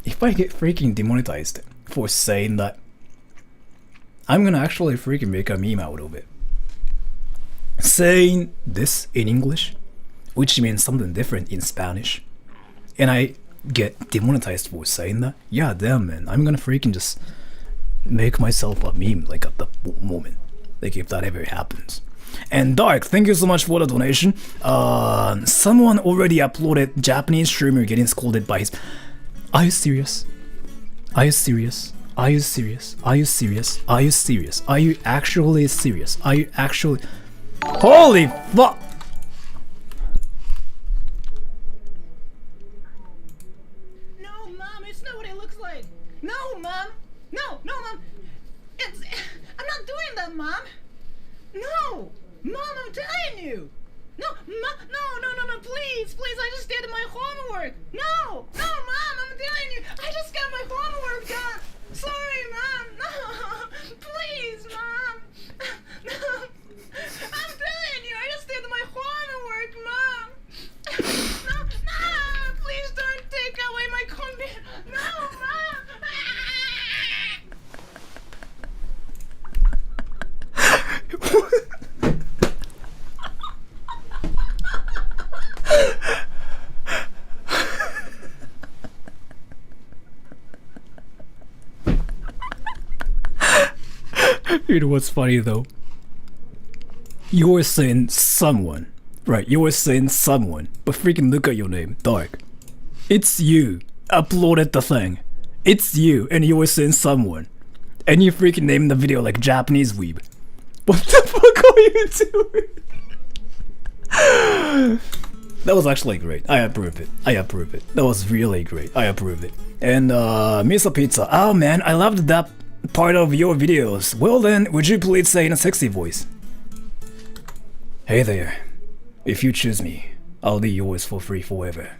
[SPEAKER 1] If I get freaking demonetized for saying that, I'm gonna actually freaking make a meme out of it. Saying this in English, which means something different in Spanish, and I get demonetized for saying that, yeah, damn man, I'm gonna freaking just make myself a meme like at the moment, like if that ever happens. And Dark, thank you so much for the donation. Someone already uploaded Japanese streamer getting scolded by his... Are you serious? Are you serious? Are you serious? Are you serious? Are you serious? Are you actually serious? Are you actually... Holy fuck!
[SPEAKER 2] No, Mom! No, Mom! I'm not doing that, Mom! No! Mom, I'm telling you! No, no, please, I just did my homework! No, Mom, I'm telling you! I just got my homework done! Sorry, Mom! No! Please, Mom! No! I'm telling you, I just did my homework, Mom! No! Please don't take away my computer! No, Mom!
[SPEAKER 1] You know what's funny though? You're saying someone, right? You're saying someone, but freaking look at your name, Dark. It's you uploaded the thing. It's you, and you were saying someone, and you freaking named the video like Japanese weeb. What the fuck are you doing? That was actually great. I approve it. I approve it. That was really great. I approve it. And Misa Pizza. Oh man, I loved that part of your videos. Well then, would you please say in a sexy voice? Hey there. If you choose me, I'll be yours for free forever.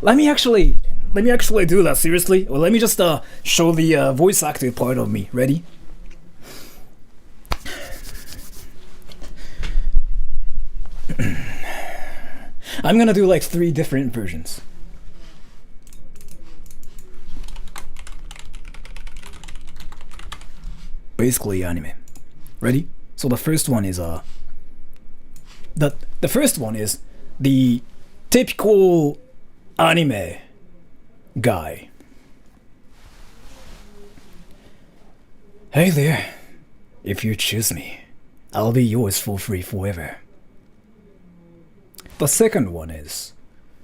[SPEAKER 1] Let me actually do that seriously. Or let me just show the voice acting part of me. Ready? I'm gonna do like 3 different versions. basically anime. Ready? So the first one is the first one is the typical anime guy. Hey there, if you choose me, I'll be yours for free forever. The second one is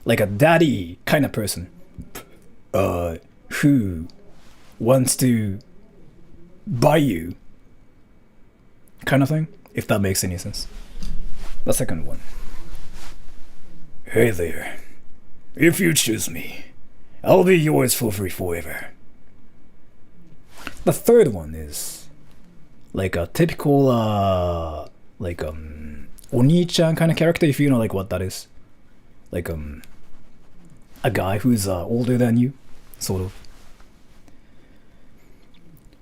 [SPEAKER 1] like a daddy kind of person, who wants to buy you, kind of thing, if that makes any sense. The second one. Hey there, if you choose me, I'll be yours for free forever. The third one is like a typical like Oni-chan kind of character, if you know like what that is. Like a guy who's older than you, sort of.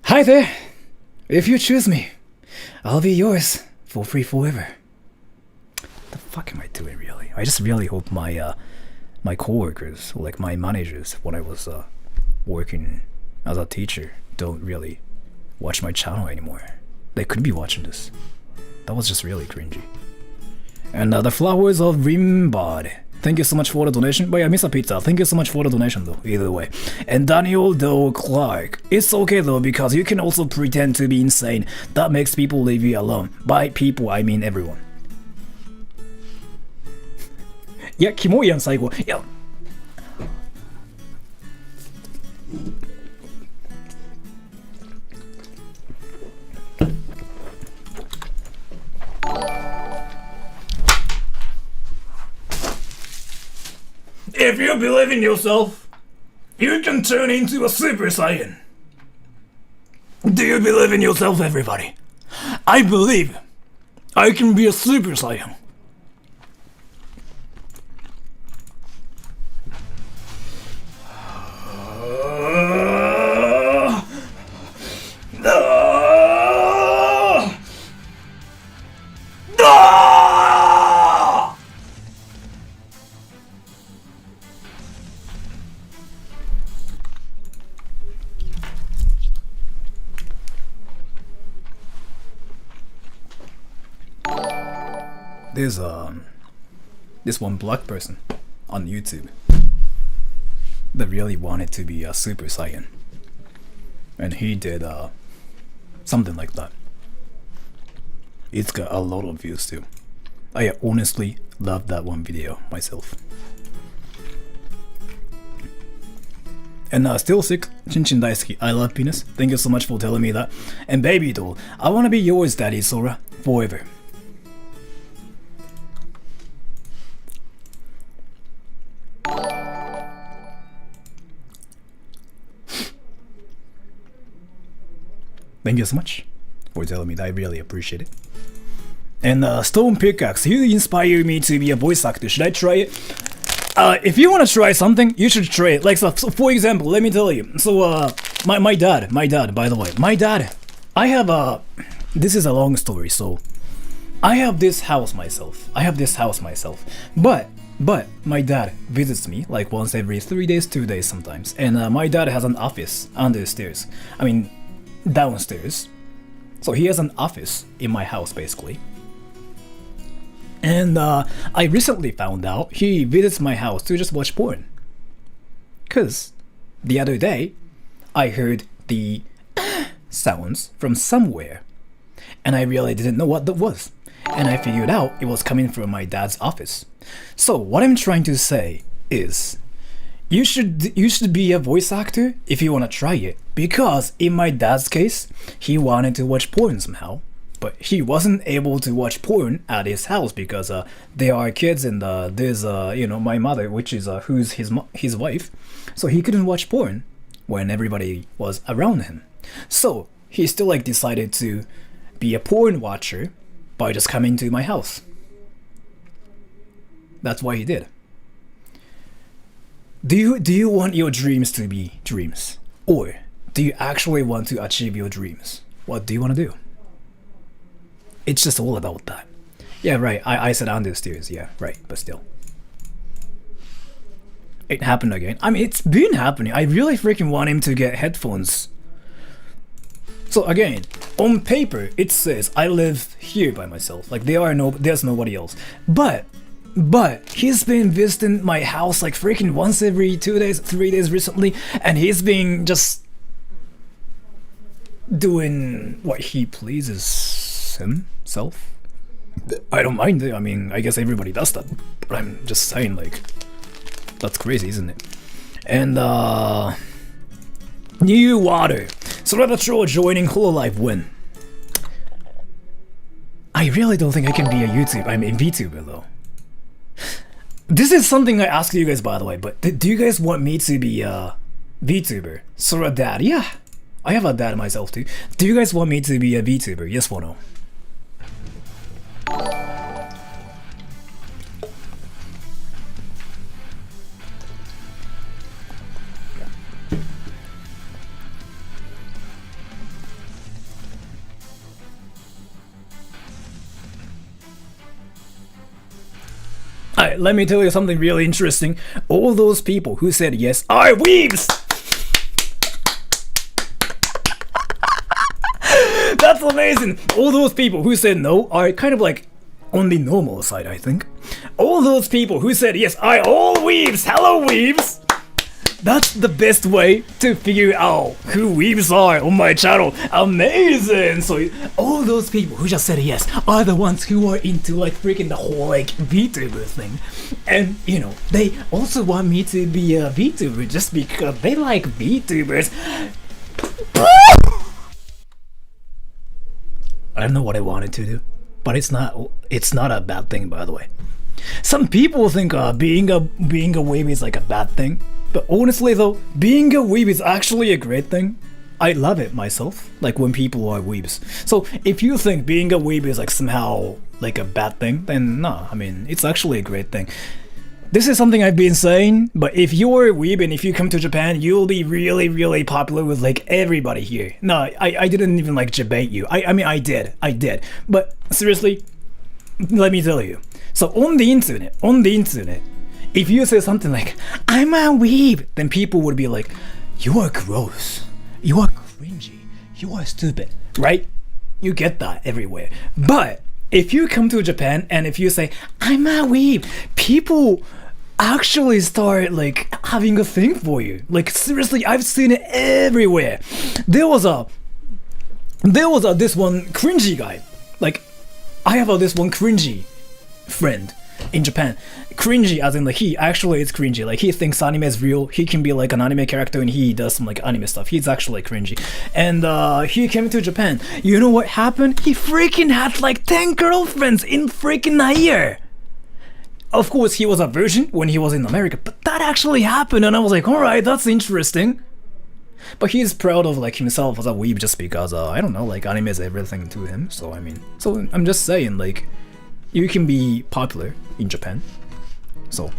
[SPEAKER 1] Hi there, if you choose me, I'll be yours for free forever. What the fuck am I doing really? I just really hope my my coworkers, or like my managers when I was working as a teacher, don't really watch my channel anymore. They could be watching this. That was just really cringy. And the flowers of Rimbad. Thank you so much for the donation. But yeah, Mr. Pizza, thank you so much for the donation though, either way. And Daniel Doe Clark. It's okay though, because you can also pretend to be insane. That makes people leave you alone. By people, I mean everyone. いや、キモいやん、最後。いや。If you believe in yourself, you can turn into a Super Saiyan. Do you believe in yourself, everybody? I believe I can be a Super Saiyan. There's this one black person on YouTube that really wanted to be a Super Saiyan, and he did something like that. It's got a lot of views too. I honestly love that one video myself. And still sick, Chinchin Daisuki, I love penis. Thank you so much for telling me that. And baby doll, I wanna be yours, Daddy Sora, forever. Thank you so much for telling me that. I really appreciate it. And Stone Pickaxe, you inspire me to be a voice actor. Should I try it? If you want to try something, you should try it. Like, so for example, let me tell you. So, my dad, by the way, my dad, I have this is a long story. So, I have this house myself. But my dad visits me like once every 3 days, 2 days sometimes. And my dad has an office under the stairs. I mean, downstairs. So he has an office in my house basically. And I recently found out he visits my house to just watch porn. Cause the other day I heard the sounds from somewhere, and I really didn't know what that was. And I figured out it was coming from my dad's office. So what I'm trying to say is, you should be a voice actor if you want to try it. Because in my dad's case, he wanted to watch porn somehow, but he wasn't able to watch porn at his house because there are kids and there's you know, my mother, which is who's his wife, so he couldn't watch porn when everybody was around him. So he still like decided to be a porn watcher by just coming to my house. That's why he did. Do you want your dreams to be dreams? Or do you actually want to achieve your dreams? What do you want to do? It's just all about that. Yeah, right, I said under the stairs, yeah, right, but still. It happened again. I mean, it's been happening. I really freaking want him to get headphones. So again, on paper it says I live here by myself. Like there's nobody else. But he's been visiting my house like freaking once every 2 days, 3 days recently, and he's been just doing what he pleases himself. I don't mind it. I mean, I guess everybody does that. But I'm just saying, like, that's crazy, isn't it? And new water. Sorata Troll joining Hololive win. I really don't think I can be a VTuber though. This is something I asked you guys, by the way, but do you guys want me to be a VTuber? Sora dad, yeah. I have a dad myself too. Do you guys want me to be a VTuber? Yes or no? Alright, let me tell you something really interesting. All those people who said yes are weebs! That's amazing! All those people who said no are kind of like on the normal side, I think. All those people who said yes are all weebs! Hello, weebs! That's the best way to figure out who weebs are on my channel. Amazing! So all those people who just said yes are the ones who are into like freaking the whole like VTuber thing. And you know, they also want me to be a VTuber just because they like VTubers. I don't know what I wanted to do, but it's not a bad thing, by the way. Some people think being a weeb is like a bad thing. But honestly though, being a weeb is actually a great thing. I love it myself, like when people are weebs. So if you think being a weeb is like somehow like a bad thing, then nah, I mean, it's actually a great thing. This is something I've been saying, but if you're a weeb and if you come to Japan, you'll be really, really popular with like everybody here. No, I didn't even like debate you. I mean, I did. But seriously, let me tell you. So on the internet, if you say something like, I'm a weeb, then people would be like, you are gross, you are cringy, you are stupid, right? You get that everywhere. But if you come to Japan and if you say, I'm a weeb, people actually start like having a thing for you. Like seriously, I've seen it everywhere. There was this one cringy guy. Like, I have this one cringy friend in Japan. Cringy as in like he actually is cringy. Like he thinks anime is real. He can be like an anime character and he does some like anime stuff. He's actually cringy. And he came to Japan. You know what happened? He freaking had like 10 girlfriends in freaking a year. Of course he was a virgin when he was in America, but that actually happened and I was like, alright, that's interesting. But he's proud of like himself as a weeb just because I don't know, like anime is everything to him. So I mean, so I'm just saying like you can be popular in Japan. So,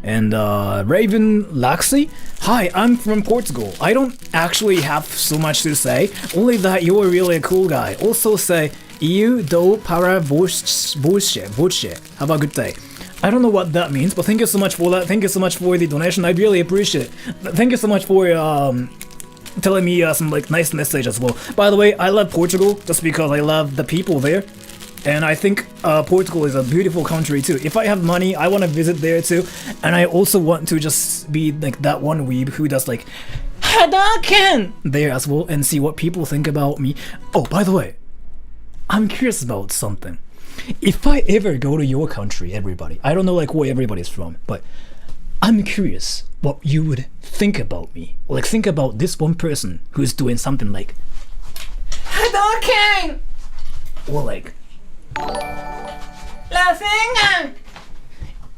[SPEAKER 1] and Raven Laxi, hi, I'm from Portugal. I don't actually have so much to say, only that you're really a cool guy. Also say, eu dou para você. Have a good day. I don't know what that means, but thank you so much for that. Thank you so much for the donation. I really appreciate it. Thank you so much for telling me some like nice message as well. By the way, I love Portugal just because I love the people there. And I think Portugal is a beautiful country too. If I have money, I want to visit there too. And I also want to just be like that one weeb who does like Hadouken there as well and see what people think about me. Oh, by the way, I'm curious about something. If I ever go to your country, everybody, I don't know like where everybody's from, but I'm curious what you would think about me. Like think about this one person who's doing something like Hadouken! Or like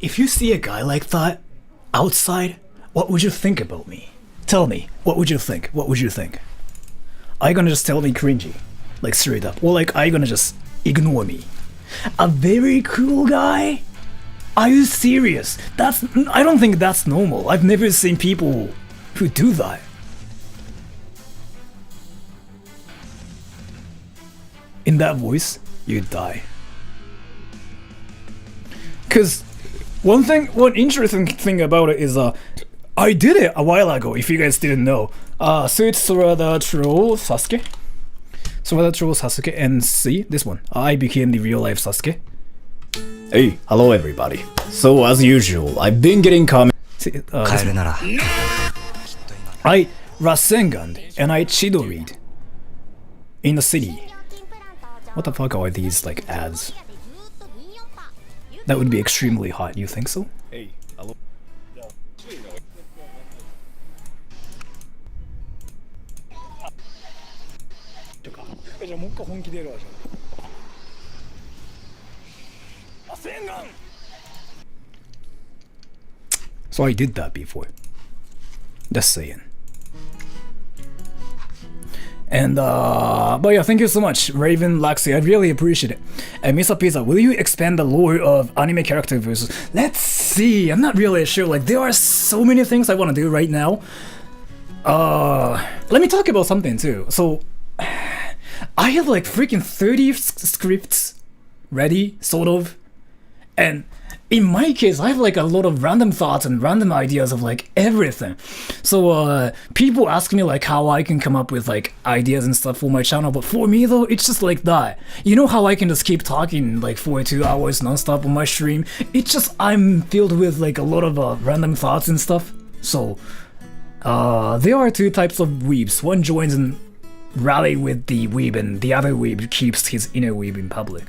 [SPEAKER 1] if you see a guy like that outside, what would you think about me? Tell me, what would you think? What would you think? Are you gonna just tell me cringy? Like straight up? Or like are you gonna just ignore me? A very cool guy? Are you serious? I don't think that's normal. I've never seen people who do that. In that voice, you'd die. Cause one interesting thing about it is I did it a while ago, if you guys didn't know. So it's Sorada Troll Sasuke. Supernatural Sasuke, and see this one. I became the real life Sasuke. Hey, hello everybody. So as usual, I've been getting comments. I Rasengan and I Chidoried in the city. What the fuck are these like ads? That would be extremely hot. You think so? Hey, hello. So I did that before. Just saying. And but yeah, thank you so much, Raven Laxi. I really appreciate it. And Misa Pizza, will you expand the lore of anime character versus? Let's see. I'm not really sure. Like there are so many things I want to do right now. Let me talk about something too. So I have like freaking 30 scripts ready, sort of, and in my case, I have like a lot of random thoughts and random ideas of like everything. So people ask me like how I can come up with like ideas and stuff for my channel, but for me though, it's just like that. You know how I can just keep talking like for 2 hours non-stop on my stream? It's just I'm filled with like a lot of random thoughts and stuff. So there are two types of weebs. One joins and rally with the weeb, and the other weeb keeps his inner weeb in public.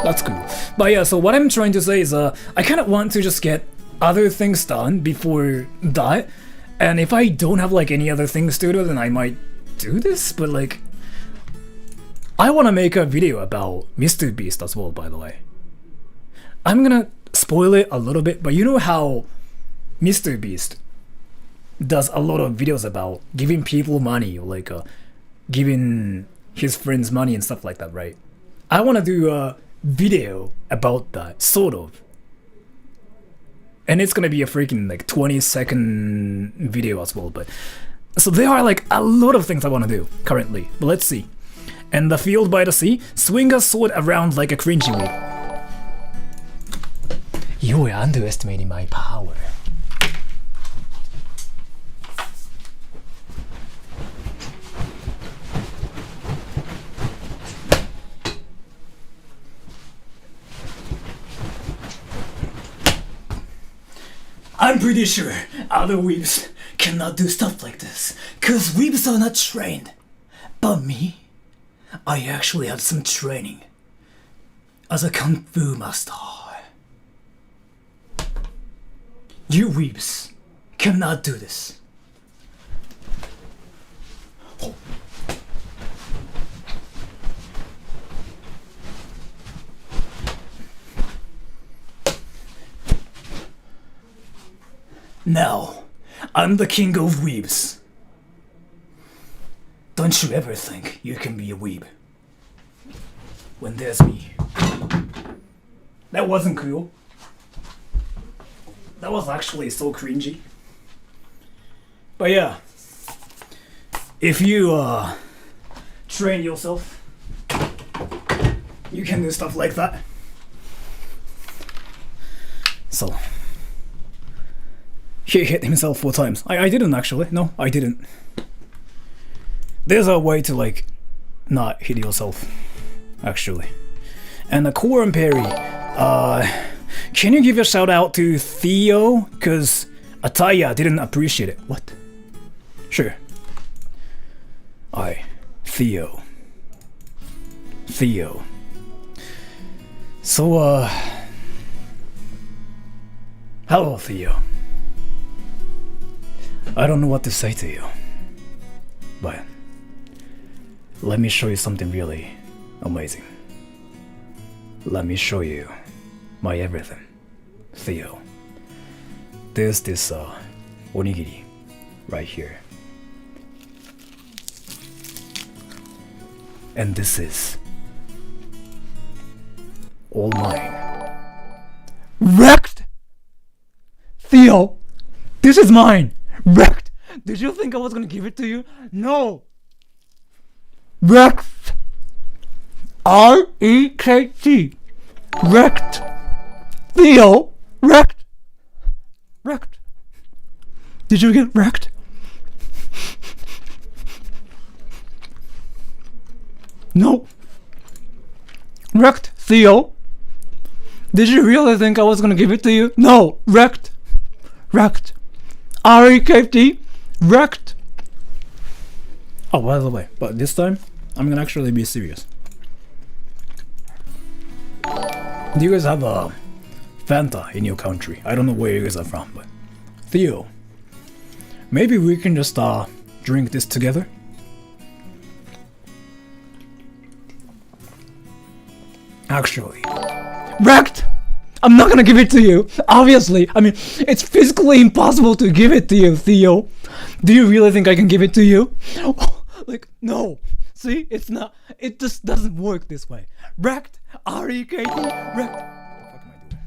[SPEAKER 1] That's cool. But yeah, so what I'm trying to say is I kind of want to just get other things done before that, and if I don't have like any other things to do, then I might do this. But like I want to make a video about Mr. Beast as well, by the way. I'm gonna spoil it a little bit, but you know how Mr. Beast does a lot of videos about giving people money, or like giving his friends money and stuff like that, right? I want to do a video about that, sort of. And it's gonna be a freaking like 20-second video as well, but so there are like a lot of things I want to do currently, but let's see. And the field by the sea, swing a sword around like a cringy way. You are underestimating my power. I'm pretty sure other weebs cannot do stuff like this, cause weebs are not trained. But me, I actually had some training as a kung fu master. You weebs cannot do this. Now, I'm the king of weebs. Don't you ever think you can be a weeb when there's me. That wasn't cool. That was actually so cringy. But yeah, if you train yourself, you can do stuff like that. So he hit himself 4 times. I didn't actually. No, I didn't. There's a way to like not hit yourself, actually. And the Coram Perry, can you give a shout out to Theo? Cause Ataya didn't appreciate it. What? Sure. Theo. So hello Theo. I don't know what to say to you, but let me show you something really amazing. Let me show you my everything. Theo, there's this onigiri right here. And this is all mine. Wrecked! Theo, this is mine! Wrecked! Did you think I was gonna give it to you? No! Wrecked! R-E-K-T. Wrecked! Theo! Wrecked! Wrecked! Did you get wrecked? Theo? Did you really think I was gonna give it to you? No! Wrecked! Wrecked! R-E-K-T? Wrecked! Oh, by the way, but this time, I'm gonna actually be serious. Do you guys have a Fanta in your country? I don't know where you guys are from, but Theo, maybe we can just drink this together? Actually, wrecked! I'm not gonna give it to you, obviously. I mean, it's physically impossible to give it to you, Theo. Do you really think I can give it to you? Like, no. See, it's not. It just doesn't work this way. Wrecked, R-E-K-T, wrecked. What the fuck am I doing?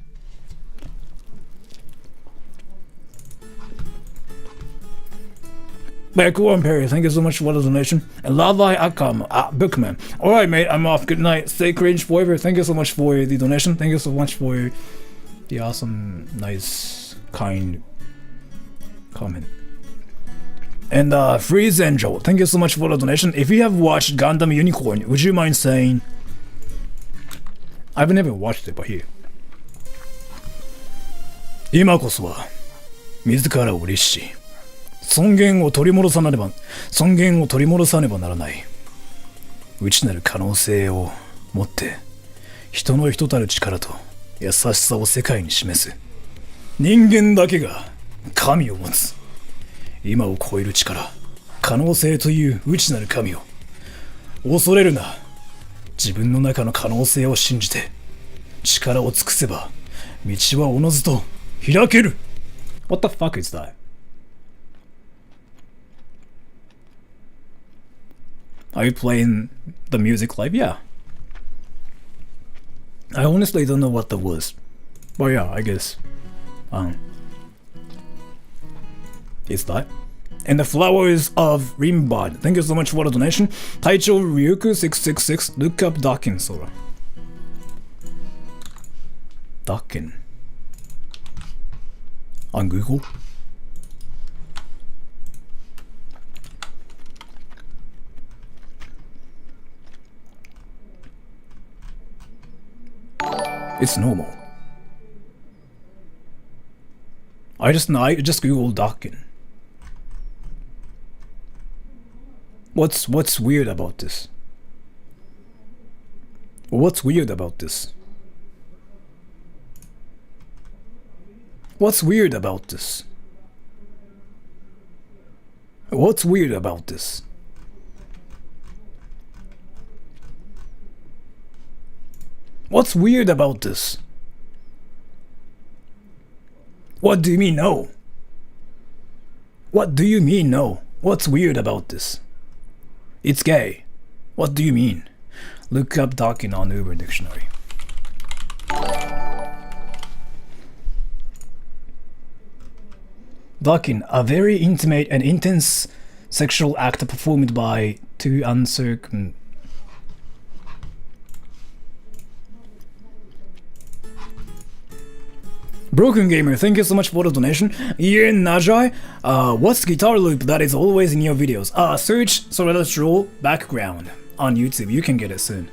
[SPEAKER 1] Backwarm Perry, thank you so much for the donation. And Lavai Akam, Bookman. Alright, mate, I'm off. Good night. Stay cringe forever. Thank you so much for the donation. Thank you so much for the awesome, nice, kind comment. And Freeze Angel, thank you so much for the donation. If you have watched Gundam Unicorn, would you mind saying... I've never watched it, but here. 今こそは自らを律し尊厳を取り戻さねばならない。内なる可能性を持って人の人たる力と優しさを世界に示す。人間だけが神を持つ。今を超える力、可能性という内なる神を恐れるな。自分の中の可能性を信じて力を尽くせば道はおのずと開ける。What the fuck is that? Are you playing the music live? Yeah. I honestly don't know what that was. But yeah, I guess. It's that. And the flowers of Rimbad. Thank you so much for the donation. Taicho Ryuku666. Look up Dakin Sora. Dakin. On Google. It's normal. I just googled Dakin. What's weird about this? What's weird about this? What's weird about this? What's weird about this? What's weird about this? What do you mean no? What do you mean no? What's weird about this? It's gay. What do you mean? Look up Dakin on Uber Dictionary. Dakin, a very intimate and intense sexual act performed by two uncircum... Broken Gamer, thank you so much for the donation. Yen Najai, what's guitar loop that is always in your videos? Search Sorella Roll background on YouTube. You can get it soon.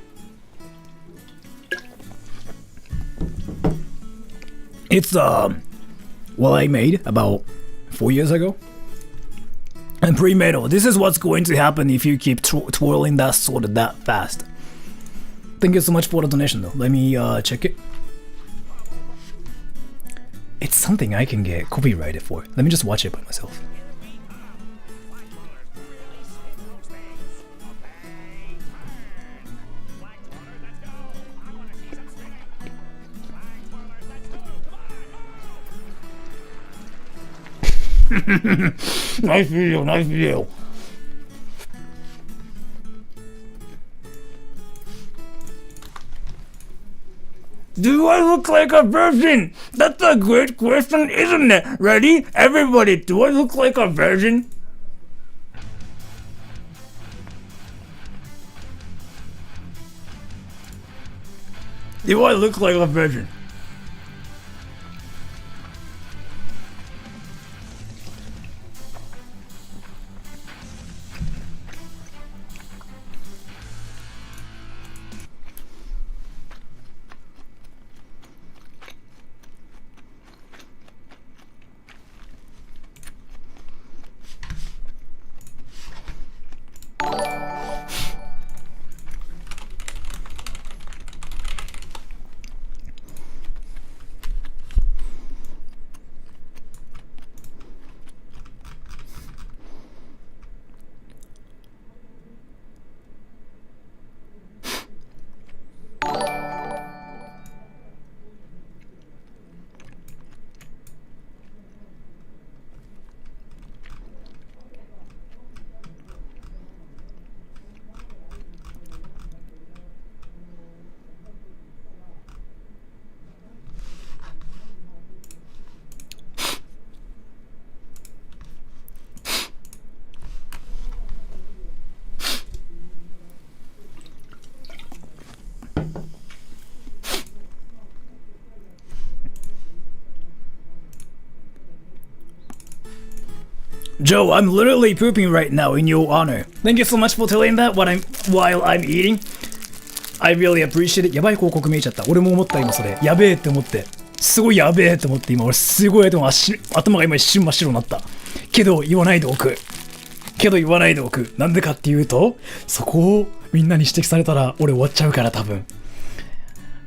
[SPEAKER 1] It's what I made about 4 years ago. And pre-metal. This is what's going to happen if you keep twirling that sword that fast. Thank you so much for the donation though. Let me check it. It's something I can get copyrighted for. Let me just watch it by myself. Nice video, nice video. Do I look like a virgin? That's a great question, isn't it? Ready? Everybody, do I look like a virgin? Do I look like a virgin? Joe, I'm literally pooping right now in your honor. Thank you so much for telling that while I'm eating. I really appreciate it. やばい広告見えちゃった。俺も思った今それ。やべえって思って。すごいやべえって思って今俺すごい頭が今一瞬真っ白になった。けど言わないでおく。なんでかっていうと、そこをみんなに指摘されたら俺終わっちゃうから多分。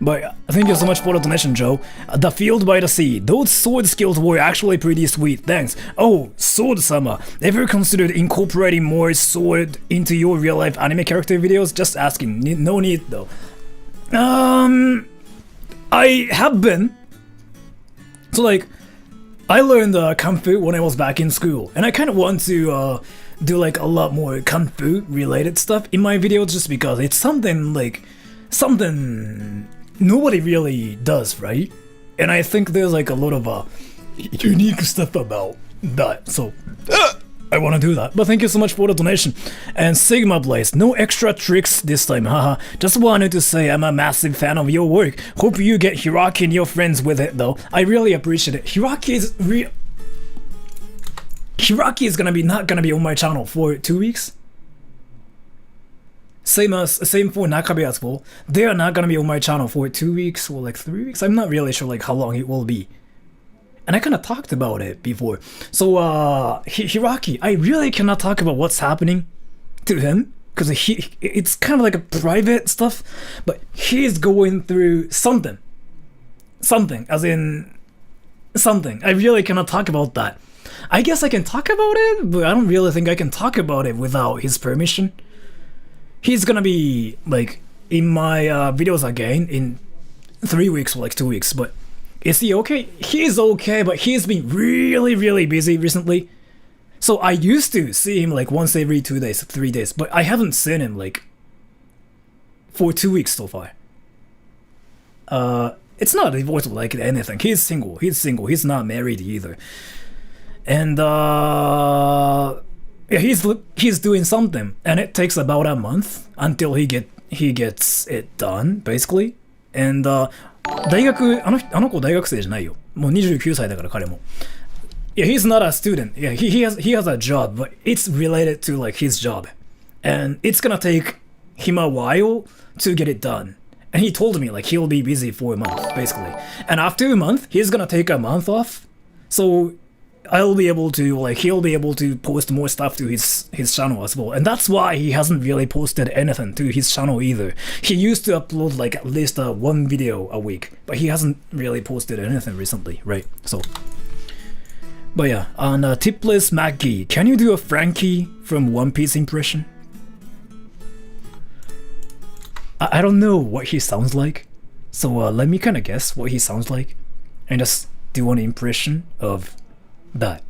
[SPEAKER 1] But thank you so much for the donation, Joe. The Field by the Sea. Those sword skills were actually pretty sweet. Thanks. Oh, Sword-sama. Ever considered incorporating more sword into your real-life anime character videos? Just asking. No need, though. I have been. So, like, I learned Kung Fu when I was back in school. And I kind of want to do, like, a lot more Kung Fu-related stuff in my videos just because it's something nobody really does, right? And I think there's like a lot of unique stuff about that, so I want to do that. But thank you so much for the donation. And Sigma Blaze, no extra tricks this time, haha. Just wanted to say I'm a massive fan of your work. Hope you get Hiraki and your friends with it though. I really appreciate it. Hiraki is not gonna be on my channel for 2 weeks. Same for Nakabe as well. They are not gonna be on my channel for 2 weeks or like 3 weeks. I'm not really sure like how long it will be. And I kind of talked about it before. So Hiraki, I really cannot talk about what's happening to him because it's kind of like a private stuff, but he's going through something as in something. I really cannot talk about that. I guess I can talk about it, but I don't really think I can talk about it without his permission. He's gonna be like in my videos again in 3 weeks or like 2 weeks, but is he okay? He's okay, but he's been really busy recently. So I used to see him like once every 2 days, 3 days, but I haven't seen him like for 2 weeks so far. It's not divorced like anything. He's single. He's not married either. And yeah, he's doing something, and it takes about a month until he gets it done, basically. And 大学あの子大学生じゃないよ。もう29歳だから彼も。Yeah, he's not a student. Yeah, he has a job, but it's related to like his job, and it's gonna take him a while to get it done. And he told me like he'll be busy for a month, basically. And after a month, he's gonna take a month off. So he'll be able to post more stuff to his channel as well, and that's why he hasn't really posted anything to his channel either. He used to upload like at least one video a week, but he hasn't really posted anything recently, right? So, but yeah, on Tipless Maggie, can you do a Frankie from One Piece impression? I don't know what he sounds like, so let me kind of guess what he sounds like, and just do an impression of that.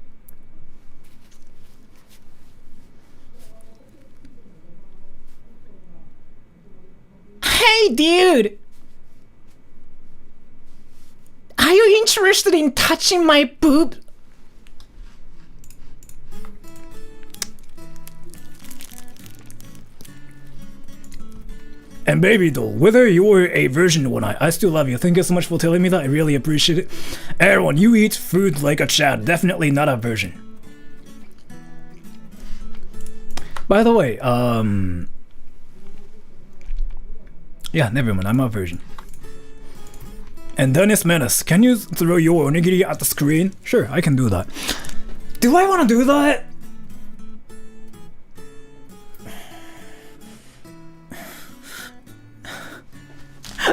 [SPEAKER 1] Hey dude! Are you interested in touching my boob? And baby doll, whether you're a virgin or not, I still love you. Thank you so much for telling me that. I really appreciate it. Everyone, you eat food like a Chad. Definitely not a virgin. By the way, yeah, never mind. I'm a virgin. And Dennis Menace, can you throw your onigiri at the screen? Sure, I can do that. Do I want to do that?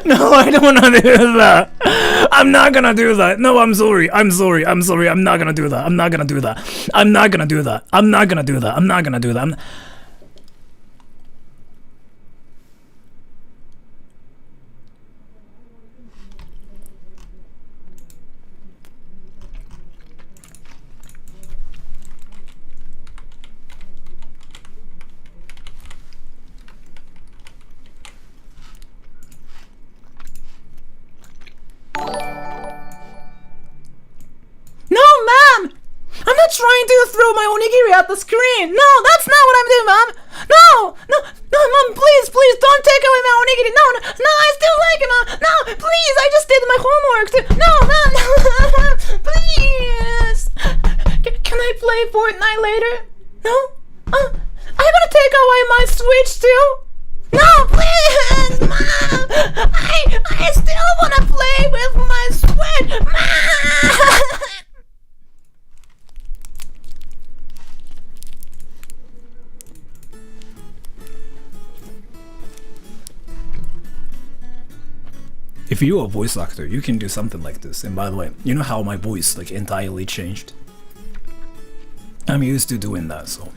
[SPEAKER 1] No, I don't wanna do that. I'm not gonna do that. No, I'm sorry. I'm not gonna do that. I'm not gonna do that. Trying to throw my onigiri at the screen. No, that's not what I'm doing, Mom. No, Mom, please, don't take away my onigiri. No, I still like it, Mom. No, please, I just did my homework too. No, please. Can
[SPEAKER 2] I play Fortnite later? No? I'm gonna take away my Switch too? No, please, Mom! I still wanna play with my Switch, Mom!
[SPEAKER 1] If you're a voice actor, you can do something like this. And by the way, you know how my voice like entirely changed? I'm used to doing that, so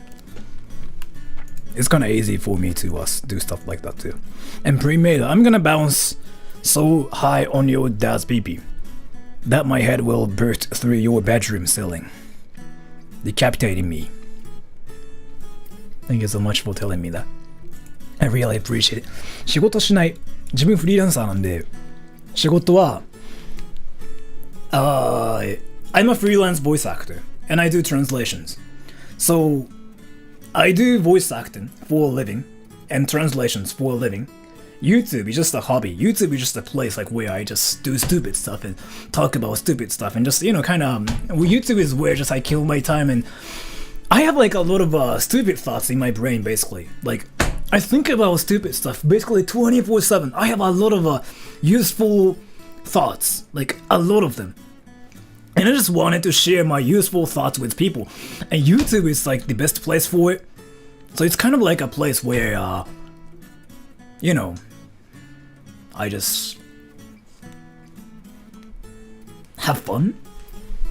[SPEAKER 1] it's kind of easy for me to do stuff like that too. And pre-made, I'm gonna bounce so high on your dad's pee-pee that my head will burst through your bedroom ceiling, decapitating me. Thank you so much for telling me that. I really appreciate it. 仕事しない。自分フリーランサーなんで、仕事は、I'm a freelance voice actor and I do translations. So I do voice acting for a living and translations for a living. YouTube is just a hobby. YouTube is just a place like where I just do stupid stuff and talk about stupid stuff and just, you know, kind of, YouTube is where just I kill my time, and I have like a lot of stupid thoughts in my brain basically. Like, I think about stupid stuff basically 24/7. I have a lot of useful thoughts, like a lot of them. And I just wanted to share my useful thoughts with people. And YouTube is like the best place for it. So it's kind of like a place where, you know, I just have fun.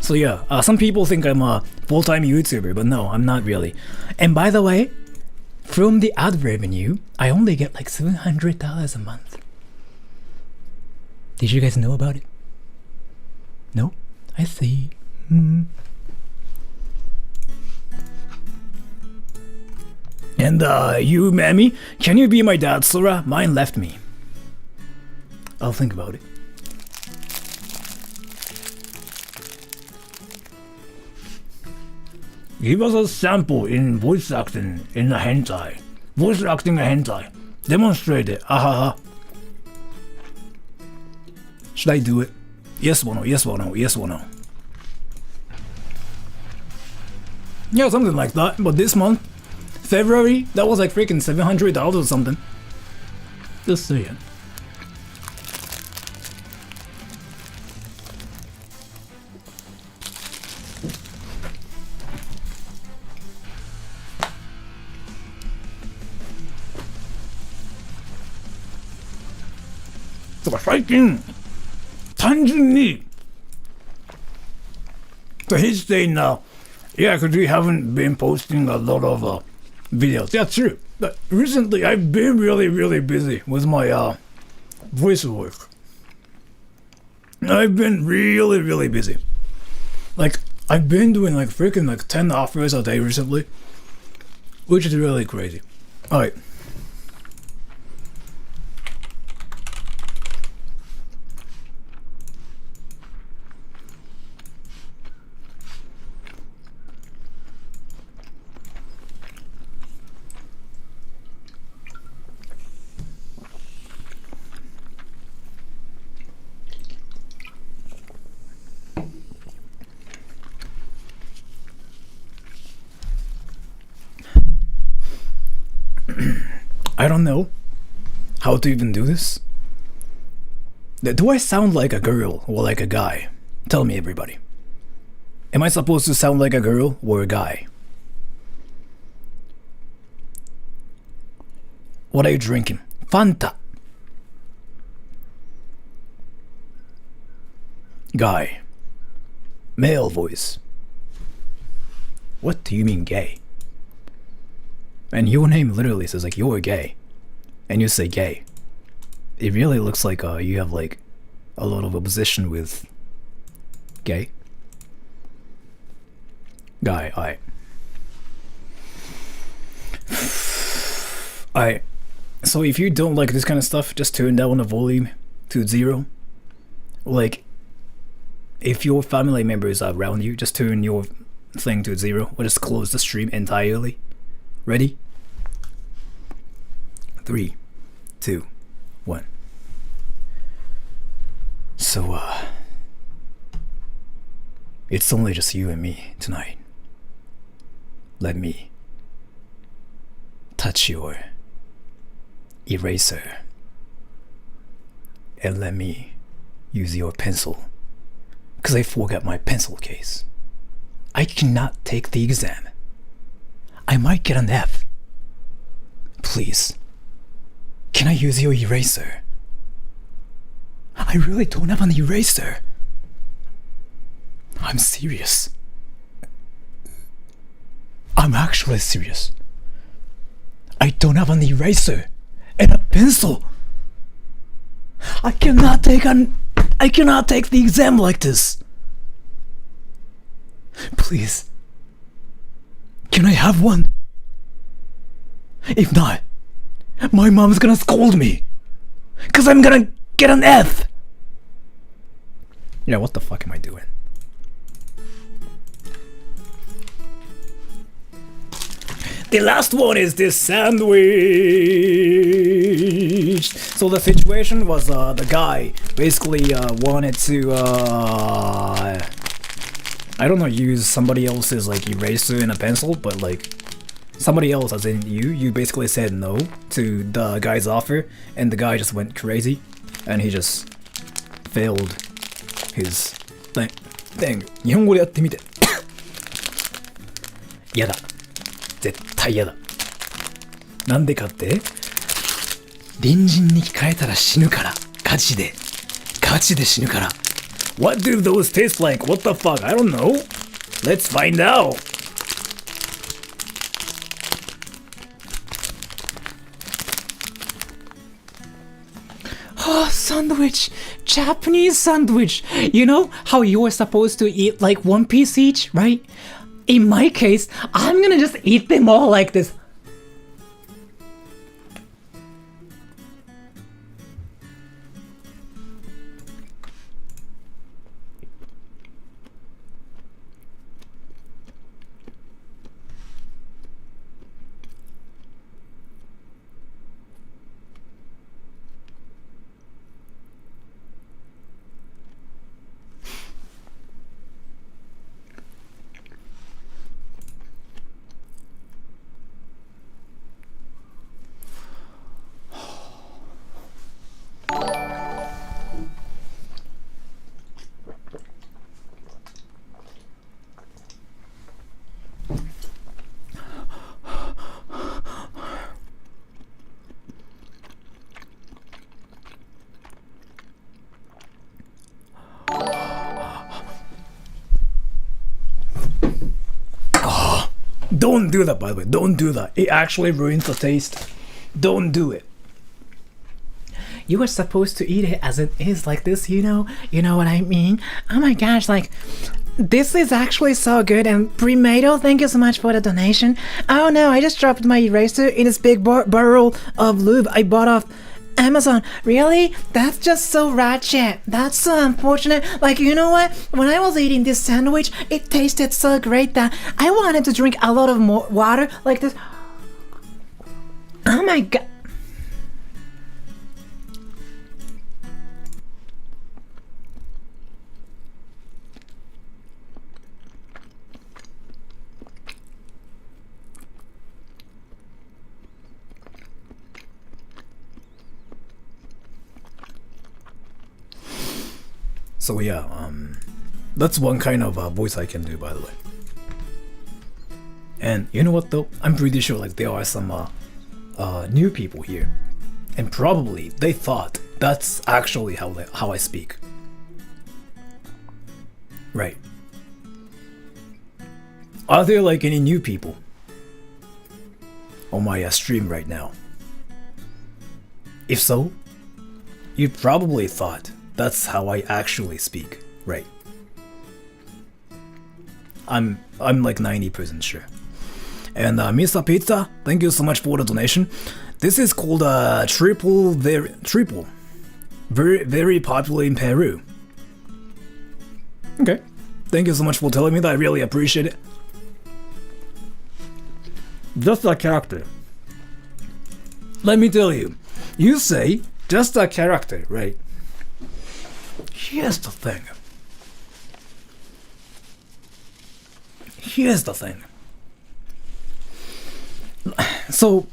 [SPEAKER 1] So yeah, some people think I'm a full-time YouTuber, but no, I'm not really. And by the way, from the ad revenue, I only get like $700 a month. Did you guys know about it? No? I see. And you, Mammy, can you be my dad, Sora? Mine left me. I'll think about it. Give us a sample in voice acting in a hentai. Voice acting a hentai. Demonstrate it. Ahaha. Should I do it? Yes or no, yes or no, yes or no. Yeah, something like that. But this month, February, that was like freaking $700 or something. Just saying. So 最近単純に So he's saying now, yeah, because we haven't been posting a lot of videos. Yeah, true. But recently I've been really busy with my voice work. I've been really busy. Like, I've been doing like freaking like 10 offers a day recently, which is really crazy. Alright. I don't know how to even do this. Do I sound like a girl or like a guy? Tell me, everybody. Am I supposed to sound like a girl or a guy? What are you drinking? Fanta. Guy. Male voice. What do you mean gay? And your name literally says like you're gay, and you say gay. It really looks like you have like a lot of obsession with gay. Guy, I. So if you don't like this kind of stuff, just turn down the volume to 0. Like, if your family members are around you, just turn your thing to 0, or just close the stream entirely. Ready? 3, 2, 1. So, it's only just you and me tonight. let me touch your eraser and let me use your pencil, because I forgot my pencil case. I cannot take the exam. I might get an F. Please, can I use your eraser? I really don't have an eraser. I'm serious. I'm actually serious. I don't have an eraser and a pencil. I cannot take the exam like this. Please, can I have one? If not, my mom's gonna scold me, 'cause I'm gonna get an F. You know, what the fuck am I doing? The last one is this sandwich. So the situation was the guy basically wanted to I don't know, use somebody else's like eraser and a pencil, but like somebody else, as in you basically said no to the guy's offer, and the guy just went crazy, and he just failed his thing. 日本語でやってみて。やだ。絶対やだ。なんでかって？隣人に聞かれたら死ぬから。ガチで死ぬから。What do those taste like? What the fuck? I don't know. Let's find out. Oh, sandwich. Japanese sandwich. You know how you were supposed to eat like one piece each, right? In my case, I'm gonna just eat them all like this. Don't do that, by the way. Don't do that. It actually ruins the taste. Don't do it. You were supposed to eat it as it is, like this, you know? You know what I mean? Oh my gosh, like, this is actually so good. And Premato, thank you so much for the donation. Oh no, I just dropped my eraser in this big barrel of lube I bought off Amazon. Really? That's just so ratchet. That's so unfortunate. Like, you know what? When I was eating this sandwich, it tasted so great that I wanted to drink a lot of more water like this. Oh my god. So yeah, that's one kind of voice I can do, by the way. And you know what though? I'm pretty sure like there are some new people here, and probably they thought that's actually how I speak. Right. Are there like any new people on my stream right now? If so, you probably thought that's how I actually speak, right? I'm like 90% sure. And Mr. Pizza, thank you so much for the donation. This is called triple, very popular in Peru. Okay, thank you so much for telling me that. I really appreciate it. Just a character. Let me tell you, you say just a character, right? Here's the thing. So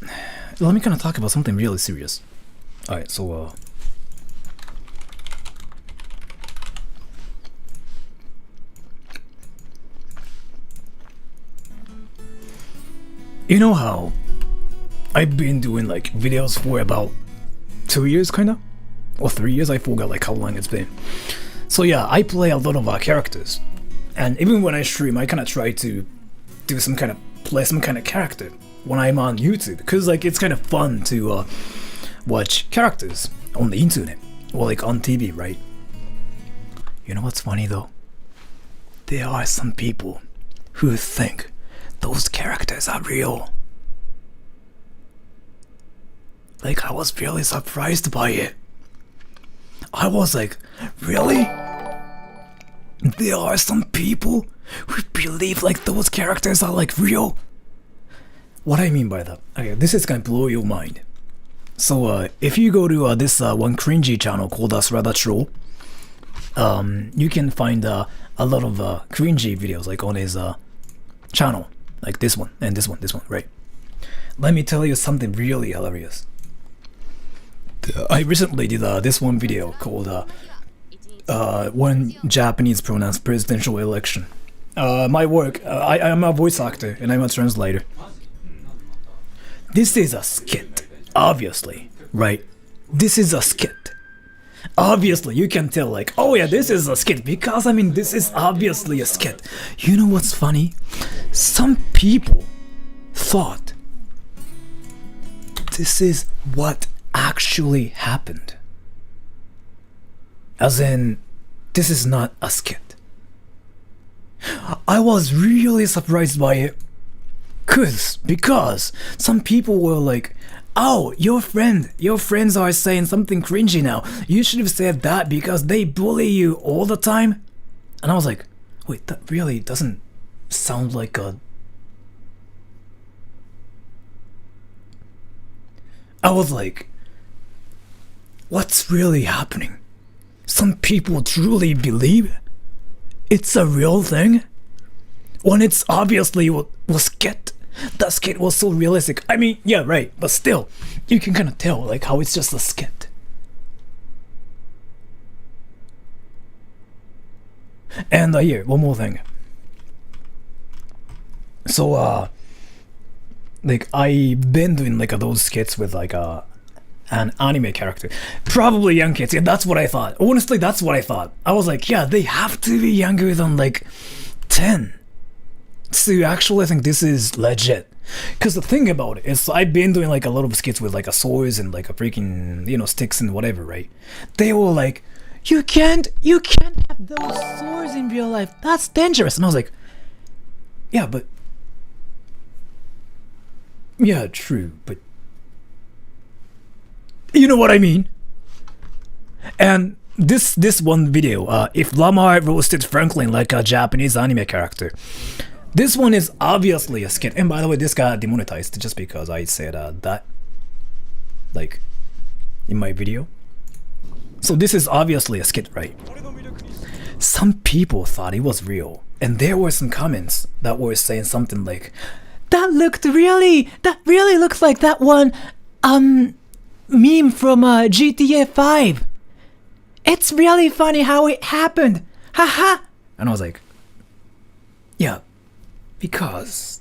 [SPEAKER 1] let me kind of talk about something really serious. All right, so you know how I've been doing like videos for about 2 years, kinda, or 3 years. I forgot like how long it's been. So yeah, I play a lot of characters, and even when I stream, I kind of try to do some kind of play some kind of character when I'm on YouTube, because like it's kind of fun to watch characters on the internet or like on TV, right? You know what's funny though? There are some people who think those characters are real. Like, I was really surprised by it. I was like, really? There are some people who believe like those characters are like real? What I mean by that? Okay, this is gonna blow your mind. So if you go to this one cringy channel called Rather Troll, you can find a lot of cringy videos like on his channel, like this one and this one, right? Let me tell you something really hilarious. I recently did this one video called One Japanese Pronounced Presidential Election. My work, I'm a voice actor and I'm a translator. This is a skit, obviously, right? This is a skit. Obviously, you can tell like, oh yeah, this is a skit, because I mean, this is obviously a skit. You know what's funny? Some people thought this is what actually happened. As in, this is not a skit. I was really surprised by it. Because some people were like, oh, your friends are saying something cringy now. You should have said that because they bully you all the time. And I was like, wait, that really doesn't sound like a... I was like, what's really happening? Some people truly believe it's a real thing? When it's obviously was skit. That skit was so realistic. I mean, yeah, right, but still, you can kind of tell like how it's just a skit. And here, one more thing. So like I've been doing like those skits with like an anime character, probably young kids. Yeah, that's what I thought. Honestly, that's what I thought. I was like, yeah, they have to be younger than like 10 to actually think this is legit. Because the thing about it is, I've been doing like a lot of skits with like a swords and like a freaking, you know, sticks and whatever, right? They were like, you can't have those swords in real life. That's dangerous. And I was like, yeah, but yeah, true, but you know what I mean? And this one video, if Lamar roasted Franklin like a Japanese anime character, this one is obviously a skit. And by the way, this got demonetized just because I said that like in my video. So this is obviously a skit, right? Some people thought it was real, and there were some comments that were saying something like, that really looks like that one meme from GTA 5. It's really funny how it happened. Haha. And I was like, yeah, because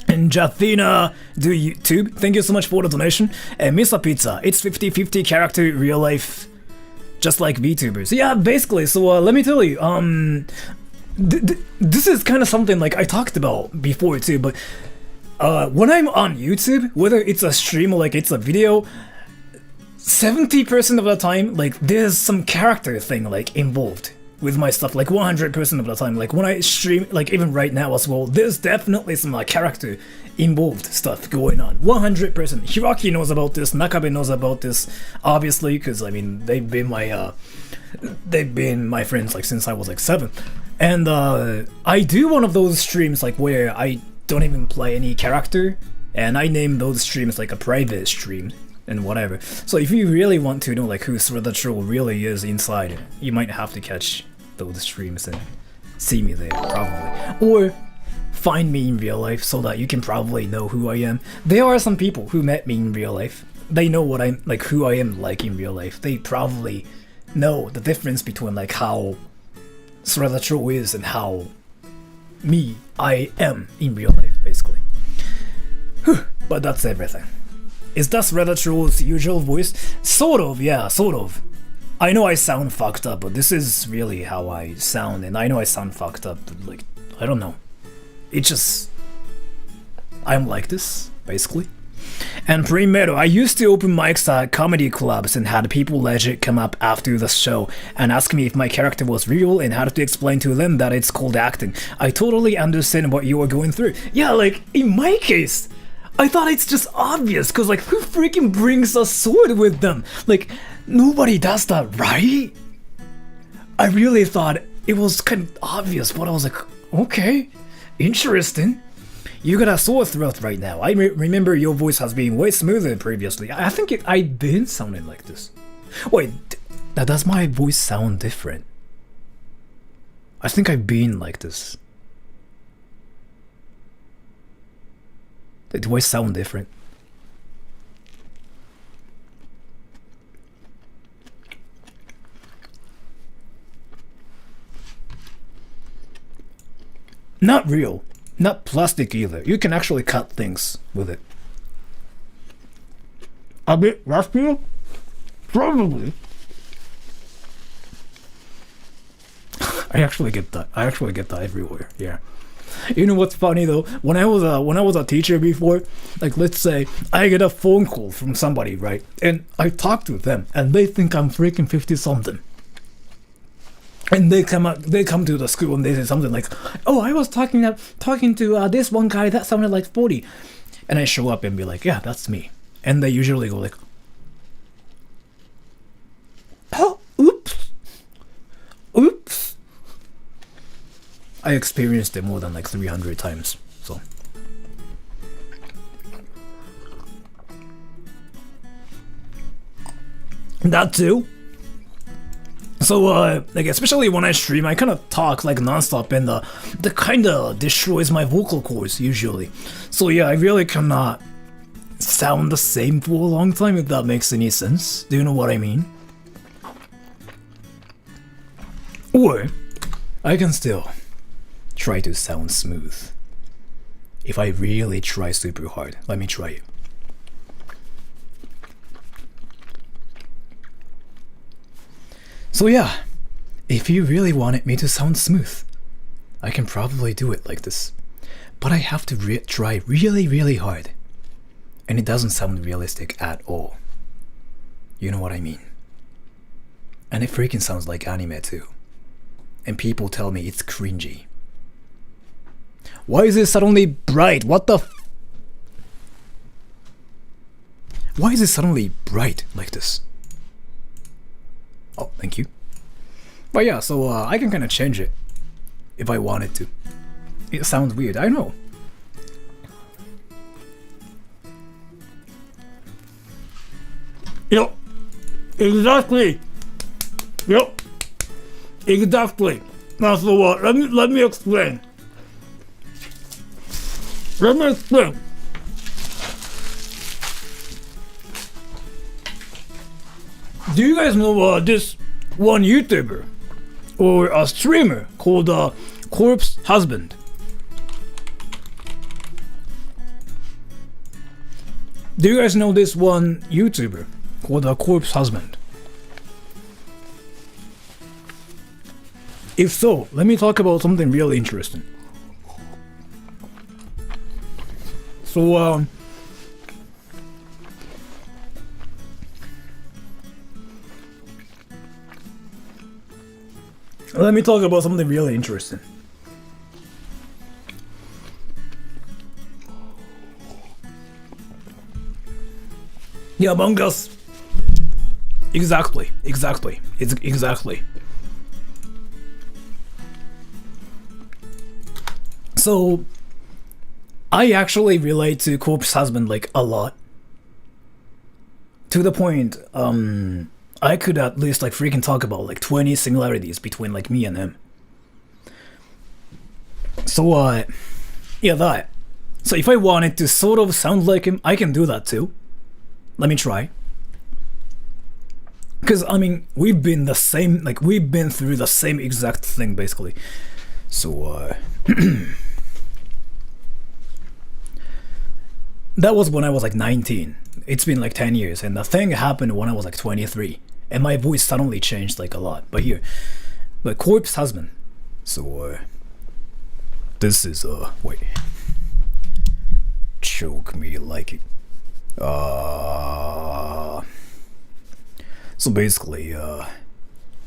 [SPEAKER 1] and Jathina do YouTube, thank you so much for the donation. And Misa Pizza, it's 50-50 character real life, just like VTubers. Yeah, basically. So let me tell you, this is kind of something like I talked about before too, but when I'm on YouTube, whether it's a stream or like it's a video, 70% of the time, like there's some character thing like involved with my stuff. Like 100% of the time, like when I stream, like even right now as well, there's definitely some like character involved stuff going on. 100%. Hiraki knows about this, Nakabe knows about this, obviously, because I mean they've been my friends like since I was like 7. And I do one of those streams like where I don't even play any character, and I name those streams like a private stream. and whatever. So if you really want to know like who Thriller Troll really is inside, you might have to catch those streams and see me there probably, or find me in real life so that you can probably know who I am. There are some people who met me in real life. They know what I'm like, who I am like in real life. They probably know the difference between like how Thriller Troll is and how I am in real life, basically. Whew, but that's everything. Is that Thriller Troll's usual voice? Sort of, yeah, sort of. I know I sound fucked up, but this is really how I sound, and I know I sound fucked up, but like, I don't know. It just... I'm like this, basically. And primero, I used to open mics at comedy clubs and had people legit come up after the show and ask me if my character was real and had to explain to them that it's called acting. I totally understand what you are going through. Yeah, like, in my case, I thought it's just obvious, cause like, who freaking brings a sword with them? Like, nobody does that, right? I really thought it was kind of obvious, but I was like, okay, interesting. You got a sore throat right now. I remember your voice has been way smoother previously. I think I've been sounding like this. Wait, does my voice sound different? I think I've been like this. Do I sound different? Not real. Not plastic either. You can actually cut things with it. A bit raspier? Probably. I actually get that. I actually get that everywhere. Yeah. You know what's funny though? When I was a teacher before, like let's say I get a phone call from somebody, right? And I talk to them, and they think I'm freaking 50 something. And they come to the school and they say something like, "Oh, I was talking to this one guy that sounded like 40," and I show up and be like, "Yeah, that's me." And they usually go like, "Oh, oops." I experienced it more than like 300 times, so. That too. So, like, especially when I stream, I kind of talk, like, non-stop, and that kind of destroys my vocal cords, usually. So, yeah, I really cannot sound the same for a long time, if that makes any sense. Do you know what I mean? Or, I can still try to sound smooth. If I really try super hard. Let me try it. So yeah, if you really wanted me to sound smooth, I can probably do it like this. But I have to try really, really hard. And it doesn't sound realistic at all. You know what I mean? And it freaking sounds like anime too. And people tell me it's cringy. Why is it suddenly bright? What the Why is it suddenly bright like this? Oh, thank you. But yeah, so I can kind of change it if I wanted to. It sounds weird, I know. Yep, exactly. Yep, exactly. Now, so let me explain. Let me explain. Do you guys know this one YouTuber or a streamer called Corpse Husband? Do you guys know this one YouTuber called Corpse Husband? If so, let me talk about something really interesting. So, let me talk about something really interesting. Yeah, Among Us. Exactly. It's exactly. So, I actually relate to Corpse Husband like a lot. to the point, I could at least like freaking talk about like 20 similarities between like me and him. So yeah, that. So if I wanted to sort of sound like him, I can do that too. Let me try. Cause I mean, we've been through the same exact thing basically. So that was when I was like 19. It's been like 10 years, and the thing happened when I was like 23, and my voice suddenly changed like a lot. But corpse husband. So this is wait. Choke me like it. So basically,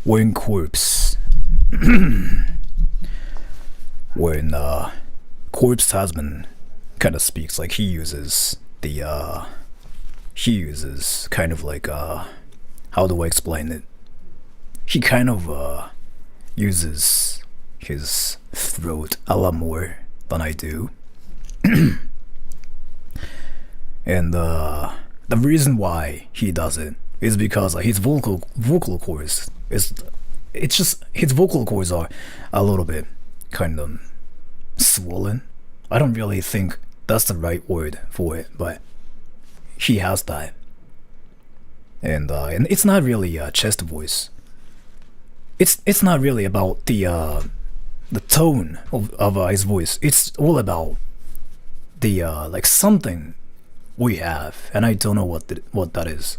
[SPEAKER 1] when corpse when corpse husband kind of speaks, like he uses kind of like how do I explain it? He kind of uses his throat a lot more than I do. And the reason why he does it is because his vocal cords his vocal cords are a little bit kind of swollen. I don't really think that's the right word for it, but he has that. And it's not really a chest voice. It's not really about the tone of his voice. It's all about the like something we have, and I don't know what that is.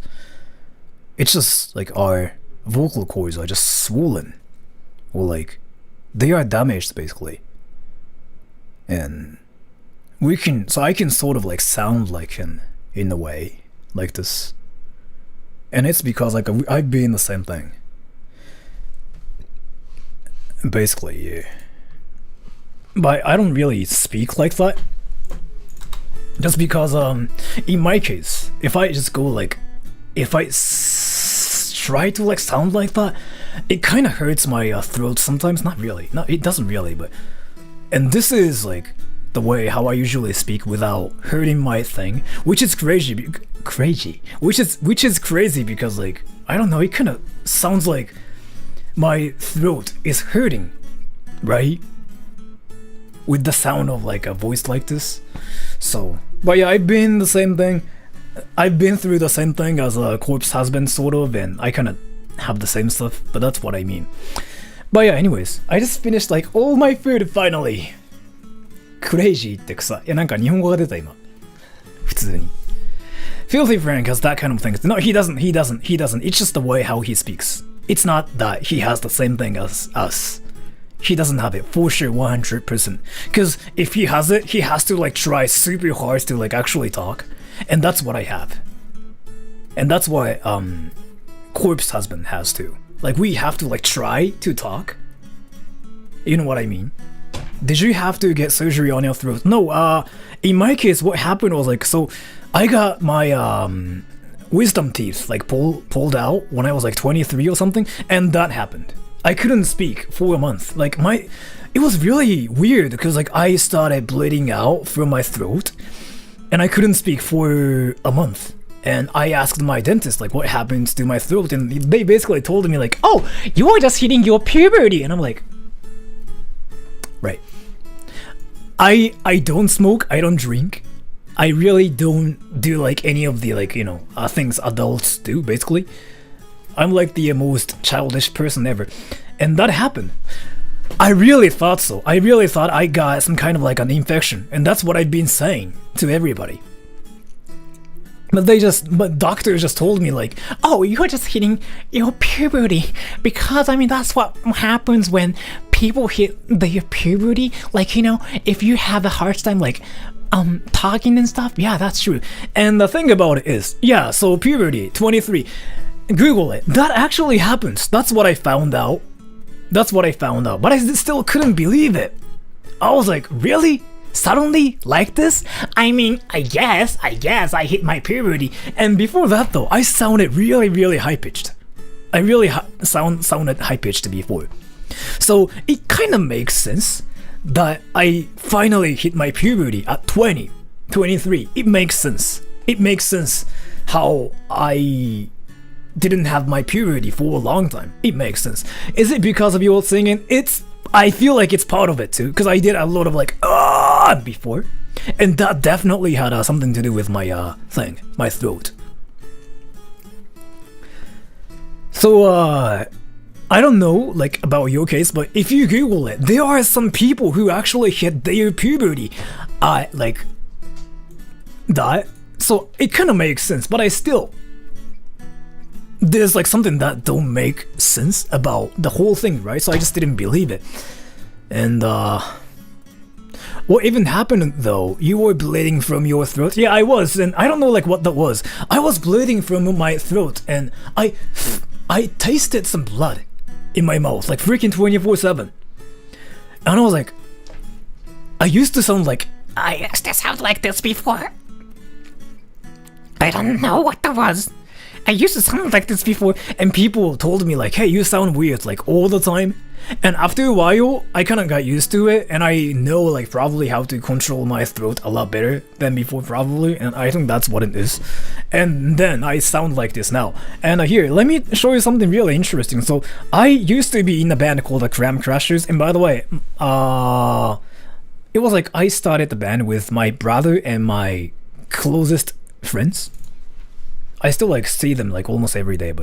[SPEAKER 1] It's just like our vocal cords are just swollen, or like they are damaged basically, and I can sort of like sound like him in a way like this, and it's because like I've been the same thing basically, yeah. But I don't really speak like that, just because in my case, if I just go like, if I try to like sound like that, it kind of hurts my throat sometimes. Not really, no, it doesn't really, but, and this is like the way how I usually speak without hurting my thing, which is crazy, which is crazy because like, I don't know, it kind of sounds like my throat is hurting, right? With the sound of like a voice like this. So, but yeah, I've been the same thing. I've been through the same thing as a corpse husband sort of, and I kind of have the same stuff, but that's what I mean. But yeah, anyways, I just finished like all my food finally. Crazy って草。いや、なんか日本語が出た今。普通に。Filthy Frank has that kind of thing. No, he doesn't. It's just the way how he speaks. It's not that he has the same thing as us. He doesn't have it for sure 100%. Because if he has it, he has to like try super hard to like actually talk. And that's what I have. And that's why corpse husband has to. Like we have to like try to talk. You know what I mean? Did you have to get surgery on your throat? No, in my case what happened was like, so I got my wisdom teeth like pulled out when I was like 23 or something, and that happened. I couldn't speak for a month. Like it was really weird because like I started bleeding out from my throat and I couldn't speak for a month. And I asked my dentist like what happened to my throat, and they basically told me like, oh, you are just hitting your puberty. And I'm like, right. I don't smoke, I don't drink. I really don't do like any of the like, you know, things adults do basically. I'm like the most childish person ever. And that happened. I really thought so. I really thought I got some kind of like an infection, and that's what I've been saying to everybody. But doctors just told me like, oh, you're just hitting your puberty, because I mean that's what happens when people hit their puberty. Like, you know, if you have a hard time like talking and stuff, yeah, that's true. And the thing about it is, yeah, so puberty, 23, Google it. That actually happens. That's what I found out. But I still couldn't believe it. I was like, really? Suddenly like this? I mean, I guess I hit my puberty. And before that though, I sounded really high-pitched. I really sounded high-pitched before. So it kind of makes sense that I finally hit my puberty at 20, 23. It makes sense. how I didn't have my puberty for a long time. It makes sense. Is it because of your singing? I feel like it's part of it too, because I did a lot of like before, and that definitely had something to do with my my throat. So I don't know like about your case, but if you Google it, there are some people who actually hit their puberty like that. So it kind of makes sense, but there's like something that don't make sense about the whole thing, right? So I just didn't believe it. And what even happened though? You were bleeding from your throat? Yeah, I was, and I don't know like what that was. I was bleeding from my throat, and I tasted some blood in my mouth, like freaking 24/7. And I was like, I used to sound like this before. I don't know what that was. I used to sound like this before, and people told me like, hey, you sound weird like all the time. And after a while, I kind of got used to it, and I know like probably how to control my throat a lot better than before probably, and I think that's what it is. And then I sound like this now. And here, let me show you something really interesting. So I used to be in a band called the Cram Crashers, and by the way, it was like I started the band with my brother and my closest friends. I still like see them like almost every day,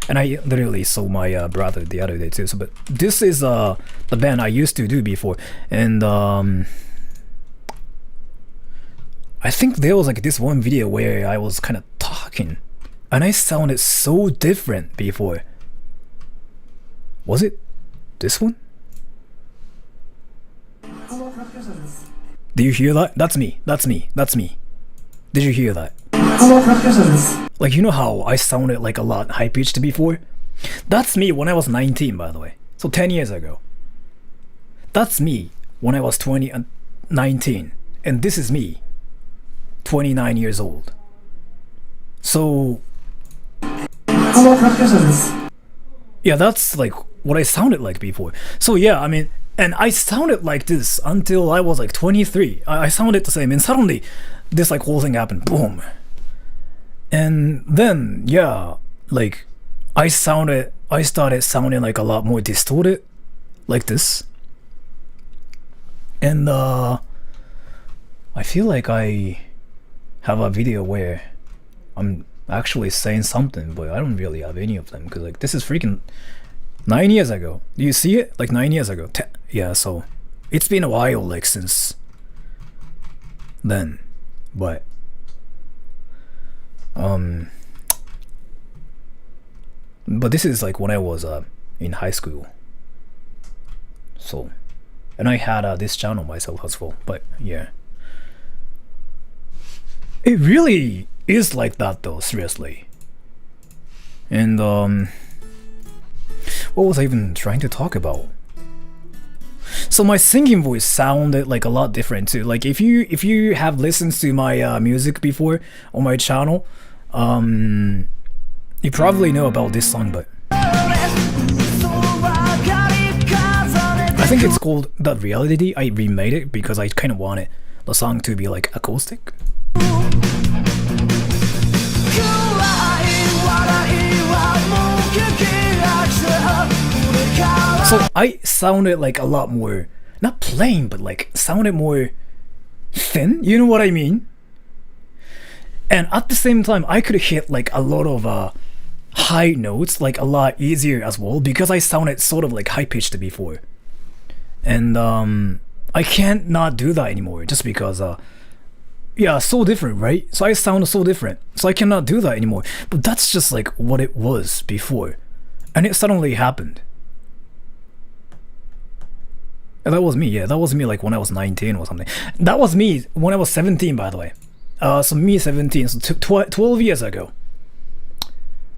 [SPEAKER 1] and I literally saw my brother the other day too. So, but this is the band I used to do before, and I think there was like this one video where I was kind of talking, and I sounded so different before. Was it this one? Do you hear that? That's me. That's me. That's me. Did you hear that? Like, you know how I sounded like a lot high-pitched before? That's me when I was 19, by the way. So 10 years ago. That's me when I was 19. And this is me, 29 years old. So... yeah, that's like what I sounded like before. So yeah, I mean, and I sounded like this until I was like 23. I sounded the same, and suddenly this like whole thing happened. Boom. And then, yeah, like, I started sounding like a lot more distorted, like this. And, I feel like I have a video where I'm actually saying something, but I don't really have any of them, because, like, this is freaking 9 years ago. Do you see it? Like, 9 years ago. Yeah, so, it's been a while, like, since then, but... but this is like when I was in high school. So, and I had this channel myself as well. But yeah, it really is like that though, seriously. And what was I even trying to talk about? So my singing voice sounded like a lot different too. Like if you have listened to my music before on my channel, you probably know about this song, but I think it's called That Reality. I remade it because I kind of wanted the song to be like acoustic. So I sounded like a lot more, not plain, but like sounded more thin, you know what I mean? And at the same time, I could hit like a lot of high notes like a lot easier as well, because I sounded sort of like high-pitched before. And I can't not do that anymore, just because yeah, so different, right? So I sound so different, so I cannot do that anymore. But that's just like what it was before, and it suddenly happened. And that was me, yeah, that was me like when I was 19 or something. That was me when I was 17, by the way. So me 17, so 12 years ago.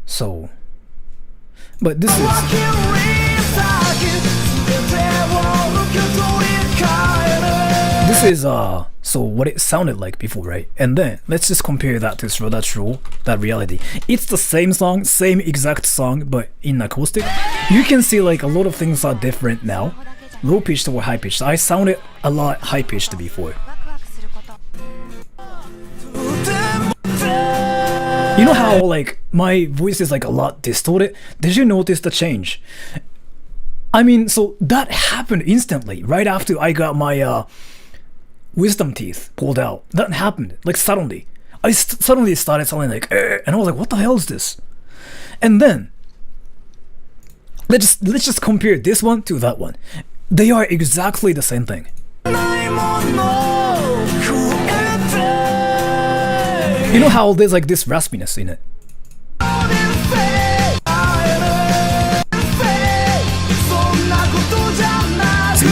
[SPEAKER 1] So, but this is... This is, so what it sounded like before, right? And then, let's just compare that to That's True, That Reality. It's the same song, same exact song, but in acoustic. You can see like a lot of things are different now. Low-pitched or high-pitched. I sounded a lot high-pitched before. You know how like my voice is like a lot distorted? Did you notice the change? I mean, so that happened instantly right after I got my wisdom teeth pulled out. That happened like suddenly. I suddenly started sounding like and I was like, what the hell is this? And then let's just compare this one to that one. They are exactly the same thing. You know how there's like this raspiness in it? Do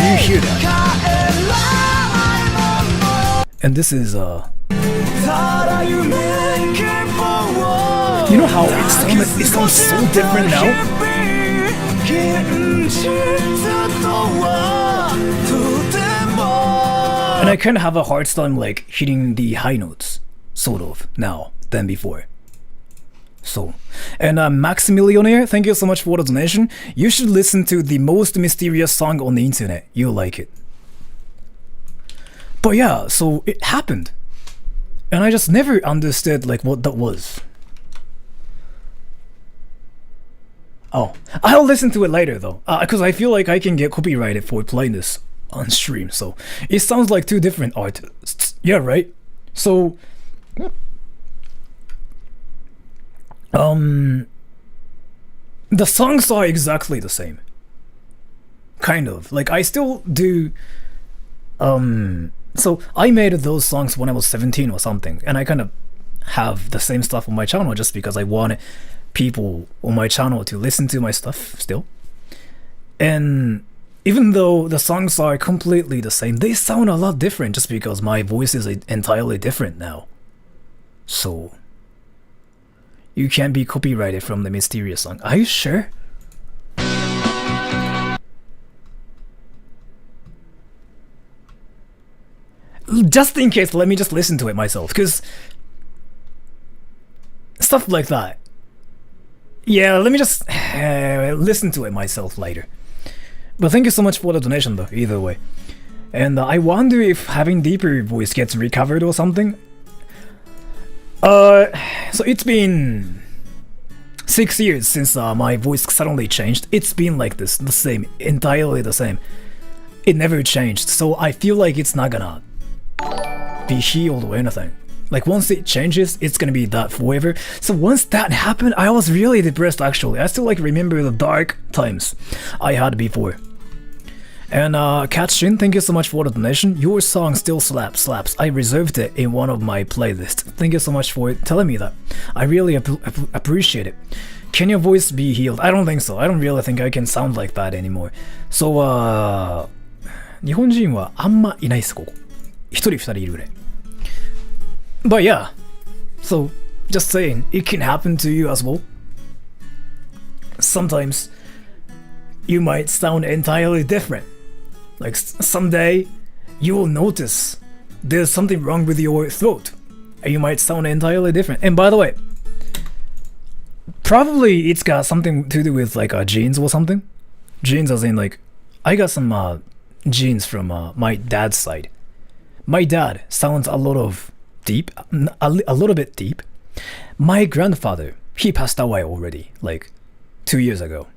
[SPEAKER 1] you hear that? And this is you know how it sounds so different now? And I kind of have a hard time like hitting the high notes, sort of, now than before. So, and Maximillionaire, thank you so much for the donation. You should listen to the most mysterious song on the internet. You'll like it. But yeah, so it happened. And I just never understood like what that was. Oh, I'll listen to it later though, because I feel like I can get copyrighted for playing this on stream. So it sounds like two different artists. Yeah, right? So the songs are exactly the same. Kind of. Like I still do so I made those songs when I was 17 or something, and I kind of have the same stuff on my channel just because I wanted people on my channel to listen to my stuff still. And even though the songs are completely the same, they sound a lot different just because my voice is entirely different now. So you can't be copyrighted from the mysterious song. Are you sure? Just in case, let me just listen to it myself, because stuff like that. Yeah, let me just listen to it myself later. But thank you so much for the donation though, either way. And I wonder if having deeper voice gets recovered or something. So it's been 6 years since my voice suddenly changed. It's been like this, the same, entirely the same. It never changed, so I feel like it's not gonna be healed or anything. Like once it changes, it's gonna be that forever. So once that happened, I was really depressed actually. I still like remember the dark times I had before. And Katshin, thank you so much for the donation. Your song still slaps. I reserved it in one of my playlists. Thank you so much for telling me that. I really appreciate it. Can your voice be healed? I don't think so. I don't really think I can sound like that anymore. So 日本人はあんまいないっす、ここ。一人二人いるぐらい。But yeah, so just saying, it can happen to you as well. Sometimes you might sound entirely different. Like someday you will notice there's something wrong with your throat and you might sound entirely different. And by the way, probably it's got something to do with like genes or something. Genes as in like, I got some genes from my dad's side. My dad sounds a little bit deep. My grandfather, he passed away already, like 2 years ago.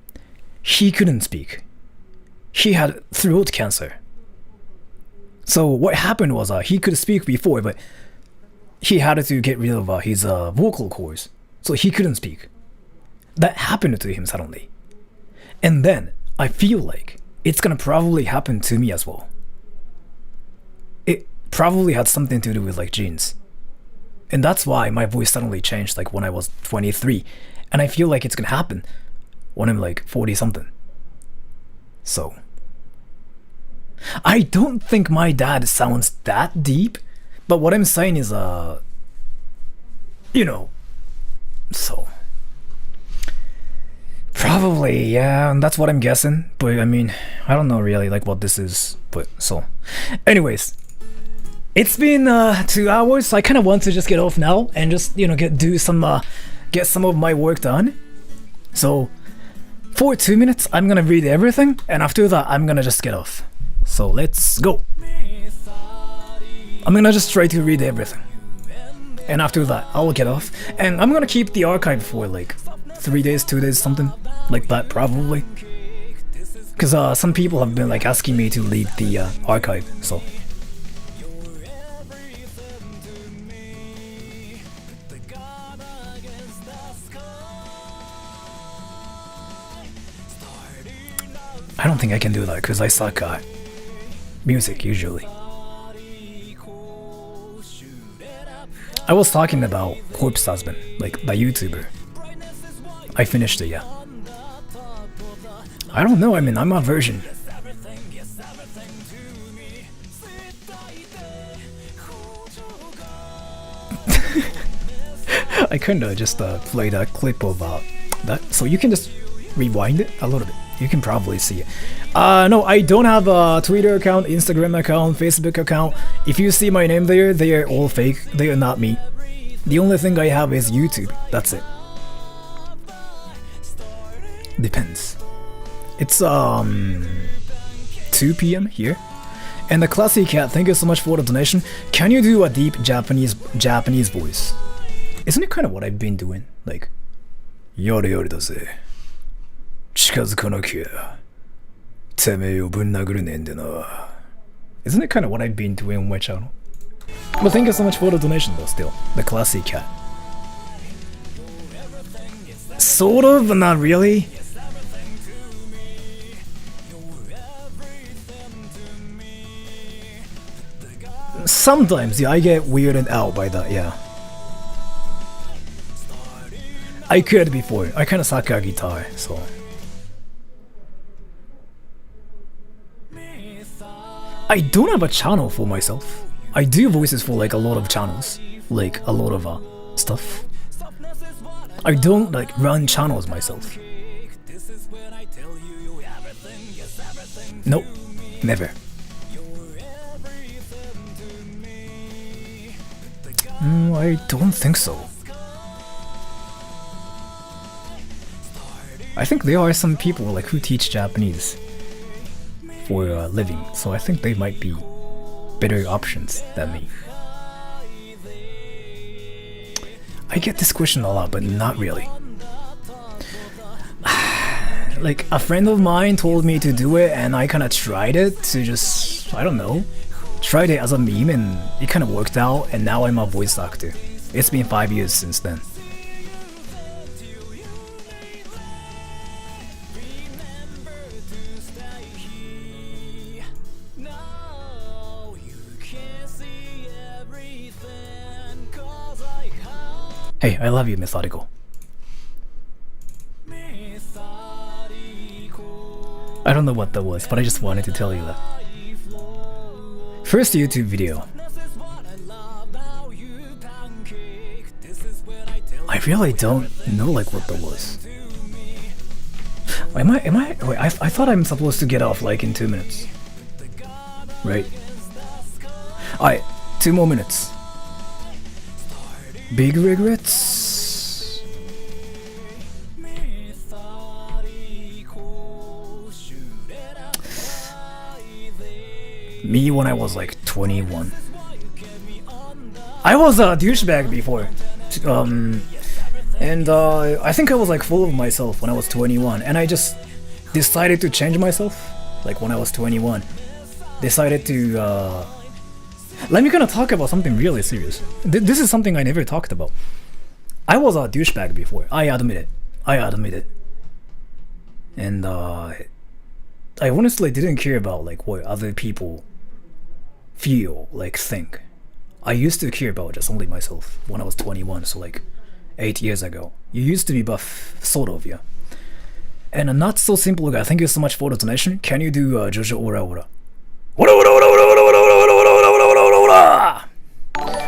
[SPEAKER 1] He couldn't speak. He had throat cancer. So what happened was he could speak before, but he had to get rid of his vocal cords, so he couldn't speak. That happened to him suddenly. And then I feel like it's gonna probably happen to me as well. It probably had something to do with like genes. And that's why my voice suddenly changed like when I was 23. And I feel like it's gonna happen when I'm like 40 something. So I don't think my dad sounds that deep, but what I'm saying is you know, so probably, yeah, that's what I'm guessing. But I mean, I don't know really like what this is, but so anyways, it's been 2 hours, so I kind of want to just get off now and just, you know, get some of my work done. So for 2 minutes I'm gonna read everything, and after that I'm gonna just get off. So let's go. I'm gonna just try to read everything, and after that I'll get off, and I'm gonna keep the archive for like 3 days, 2 days, something like that probably, because some people have been like asking me to leave the archive, so. I don't think I can do that because I suck at music usually. I was talking about Corpse Husband, like the YouTuber. I finished it, yeah. I don't know, I mean, I'm a virgin. I kinda just played a clip of that, so you can just rewind it a little bit. You can probably see it. No, I don't have a Twitter account, Instagram account, Facebook account. If you see my name there, they are all fake. They are not me. The only thing I have is YouTube. That's it. Depends. It's 2 p.m. here. And the Classy Cat, thank you so much for the donation. Can you do a deep Japanese voice? Isn't it kind of what I've been doing? Like, yori yori da ze. 近づかなきゃてめえをぶん殴るねんでな. Isn't it kind of what I've been doing on my channel? But thank you so much for the donation though, still. The Classy Cat. Sort of, but not really. Sometimes, yeah, I get weirded out by that, yeah. I could before. I kinda suck at guitar, so. I don't have a channel for myself. I do voices for like a lot of channels, like a lot of stuff. I don't like run channels myself. Nope, never. I don't think so. I think there are some people like who teach Japanese for a living, so I think they might be better options than me. I get this question a lot, but not really. Like, a friend of mine told me to do it, and I kinda tried it to just, I don't know, tried it as a meme, and it kinda worked out, and now I'm a voice actor. It's been 5 years since then. Hey, I love you, Methodical. I don't know what that was, but I just wanted to tell you that. First YouTube video. I really don't know like what that was. Wait, I thought I'm supposed to get off like in 2 minutes. Right? Alright, 2 more minutes. Big regrets? Me when I was like 21. I was a douchebag before. And I think I was like full of myself when I was 21, and I just decided to change myself. Like when I was 21, decided to let me gonna talk about something really serious. This is something I never talked about. I was a douchebag before. I admit it. And I honestly didn't care about like what other people feel, like think. I used to care about just only myself when I was 21, so like 8 years ago. You used to be buff, sort of, yeah. And a not so simple guy, thank you so much for the donation. Can you do Jojo Ora Ora?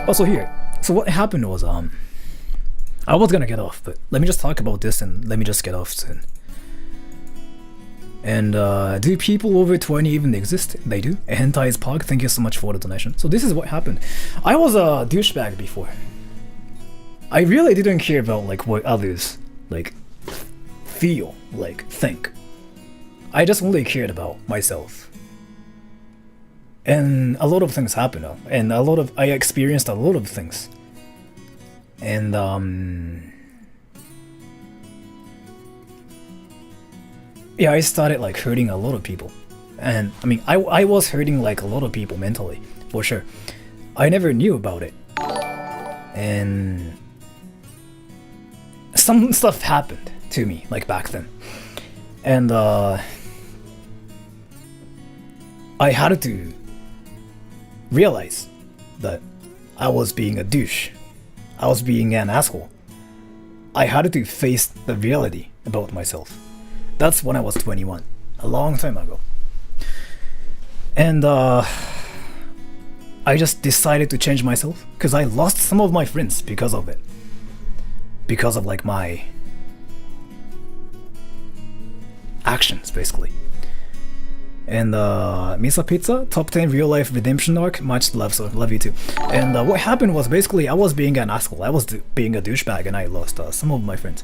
[SPEAKER 1] Also here, so what happened was I was gonna get off, but let me just talk about this and let me just get off soon. And do people over 20 even exist? They do. Hentai is Pog, thank you so much for the donation. So this is what happened. I was a douchebag before. I really didn't care about like what others like feel, like think. I just only cared about myself. And a lot of things happened, and I experienced a lot of things. And yeah, I started like hurting a lot of people. And I mean, I was hurting like a lot of people mentally, for sure. I never knew about it. And some stuff happened to me like back then. And I had to realize that I was being a douche. I was being an asshole. I had to face the reality about myself. That's when I was 21, a long time ago. And I just decided to change myself because I lost some of my friends because of it. Because of like my actions, basically. And Misa Pizza, top 10 real life redemption arc, much love, so love you too. And what happened was basically I was being an asshole, I was being a douchebag, and I lost some of my friends.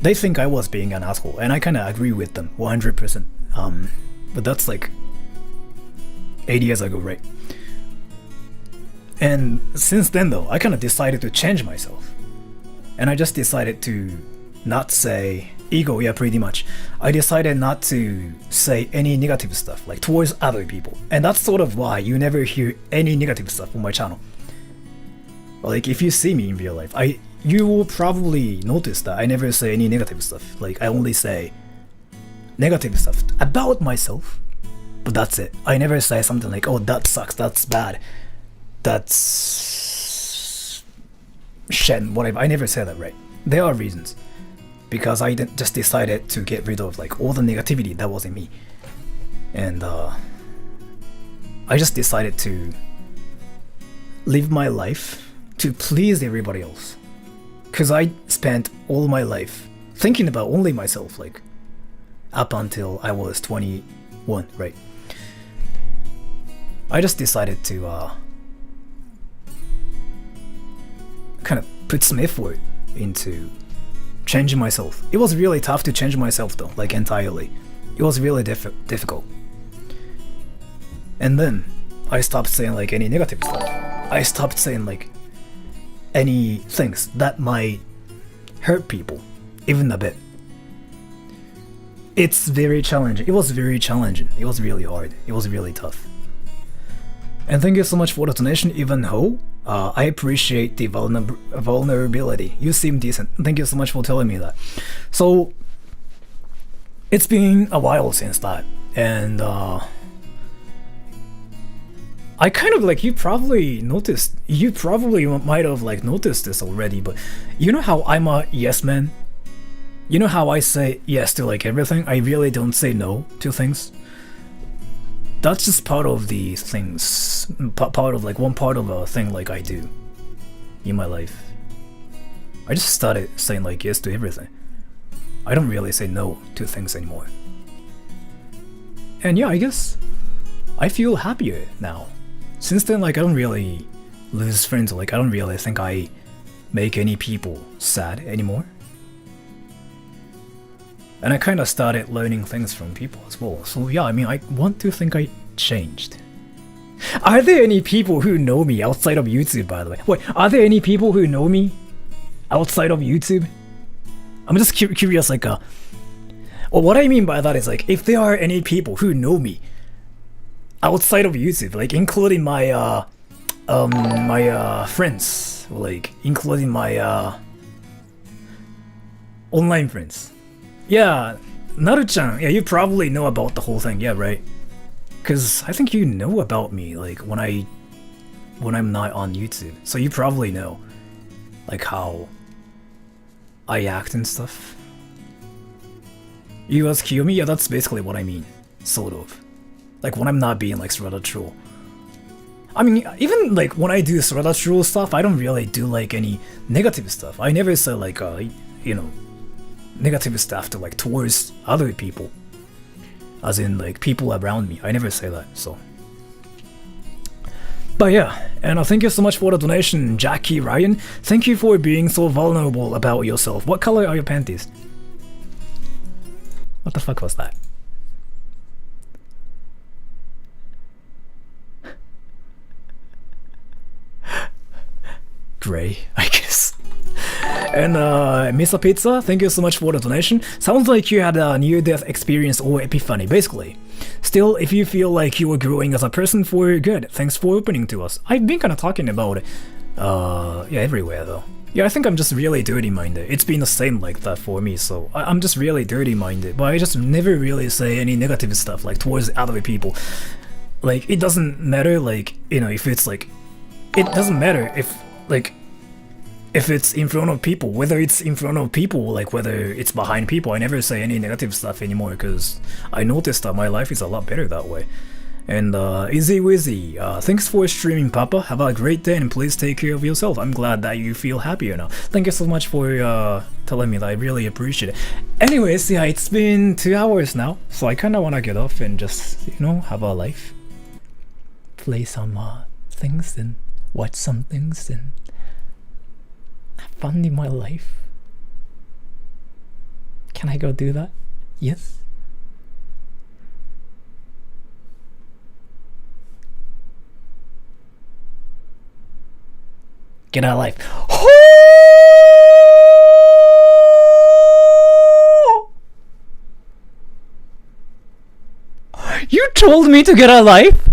[SPEAKER 1] They think I was being an asshole, and I kinda agree with them, 100%. But that's like 8 years ago, right? And since then though, I kinda decided to change myself. And I just decided to not say ego, yeah, pretty much. I decided not to say any negative stuff, like towards other people. And that's sort of why you never hear any negative stuff on my channel. Like, if you see me in real life, you will probably notice that I never say any negative stuff. Like, I only say negative stuff about myself, but that's it. I never say something like, oh, that sucks, that's bad, that's shit, whatever. I never say that, right? There are reasons. Because I just decided to get rid of like all the negativity that was in me. And I just decided to live my life to please everybody else. Because I spent all my life thinking about only myself, like up until I was 21, right? I just decided to kind of put some effort into changing myself. It was really tough to change myself though, like entirely. It was really difficult. And then I stopped saying like any negative stuff. I stopped saying like any things that might hurt people, even a bit. It's very challenging. It was very challenging. It was really hard. It was really tough. And thank you so much for the donation, even Ho. I appreciate the vulnerability. You seem decent. Thank you so much for telling me that. So, it's been a while since that. And I kind of like, you probably might have like noticed this already, but you know how I'm a yes man? You know how I say yes to like everything? I really don't say no to things. That's just part of the things, part of like one part of a thing like I do in my life. I just started saying like yes to everything. I don't really say no to things anymore. And yeah, I guess I feel happier now. Since then, like I don't really lose friends, like I don't really think I make any people sad anymore. And I kind of started learning things from people as well. So yeah, I mean, I want to think I changed. Are there any people who know me outside of YouTube, by the way? Wait, are there any people who know me outside of YouTube? I'm just curious, like, well, what I mean by that is, like, if there are any people who know me outside of YouTube, like, including my, friends, like, including my, online friends. Yeah, Naru-chan, yeah, you probably know about the whole thing, yeah, right? Because I think you know about me, like, when I'm not on YouTube. So you probably know, like, how I act and stuff. You ask Kiyomi? Yeah, that's basically what I mean, sort of. Like, when I'm not being, like, Sarada Troll. I mean, even, like, when I do Sarada Troll stuff, I don't really do, like, any negative stuff. I never say, like, you know, negative stuff to like towards other people, as in like people around me. I never say that. So but yeah, and thank you so much for the donation, Jackie Ryan. Thank you for being so vulnerable about yourself. What color are your panties? What the fuck was that? gray, I guess. And Misa Pizza, thank you so much for the donation. Sounds like you had a near-death experience or epiphany, basically. Still, if you feel like you were growing as a person for good, thanks for opening to us. I've been kind of talking about it, yeah, everywhere though. Yeah, I think I'm just really dirty-minded. It's been the same like that for me, so I'm just really dirty-minded. But I just never really say any negative stuff, like, towards other people. Like, it doesn't matter, like, you know, if it's like... It doesn't matter if, like... If it's in front of people, whether it's in front of people, like whether it's behind people, I never say any negative stuff anymore because I noticed that my life is a lot better that way. And Izzy Wizzy, thanks for streaming, Papa. Have a great day and please take care of yourself. I'm glad that you feel happier now. Thank you so much for telling me that. I really appreciate it. Anyways, yeah, it's been 2 hours now, so I kind of want to get off and just, you know, have a life. Play some things and watch some things and have fun in my life. Can I go do that? Yes. Get out of life. You told me to get a life?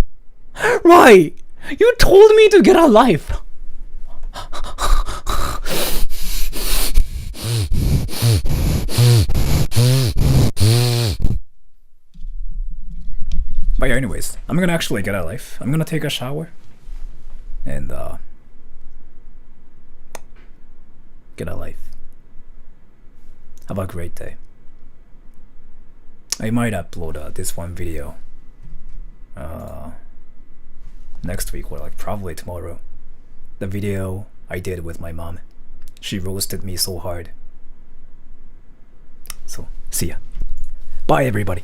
[SPEAKER 1] Right. You told me to get a life. But yeah, anyways, I'm gonna actually get a life. I'm gonna take a shower and get a life. Have a great day. I might upload this one video next week or like probably tomorrow. The video I did with my mom. She roasted me so hard. So, see ya. Bye everybody.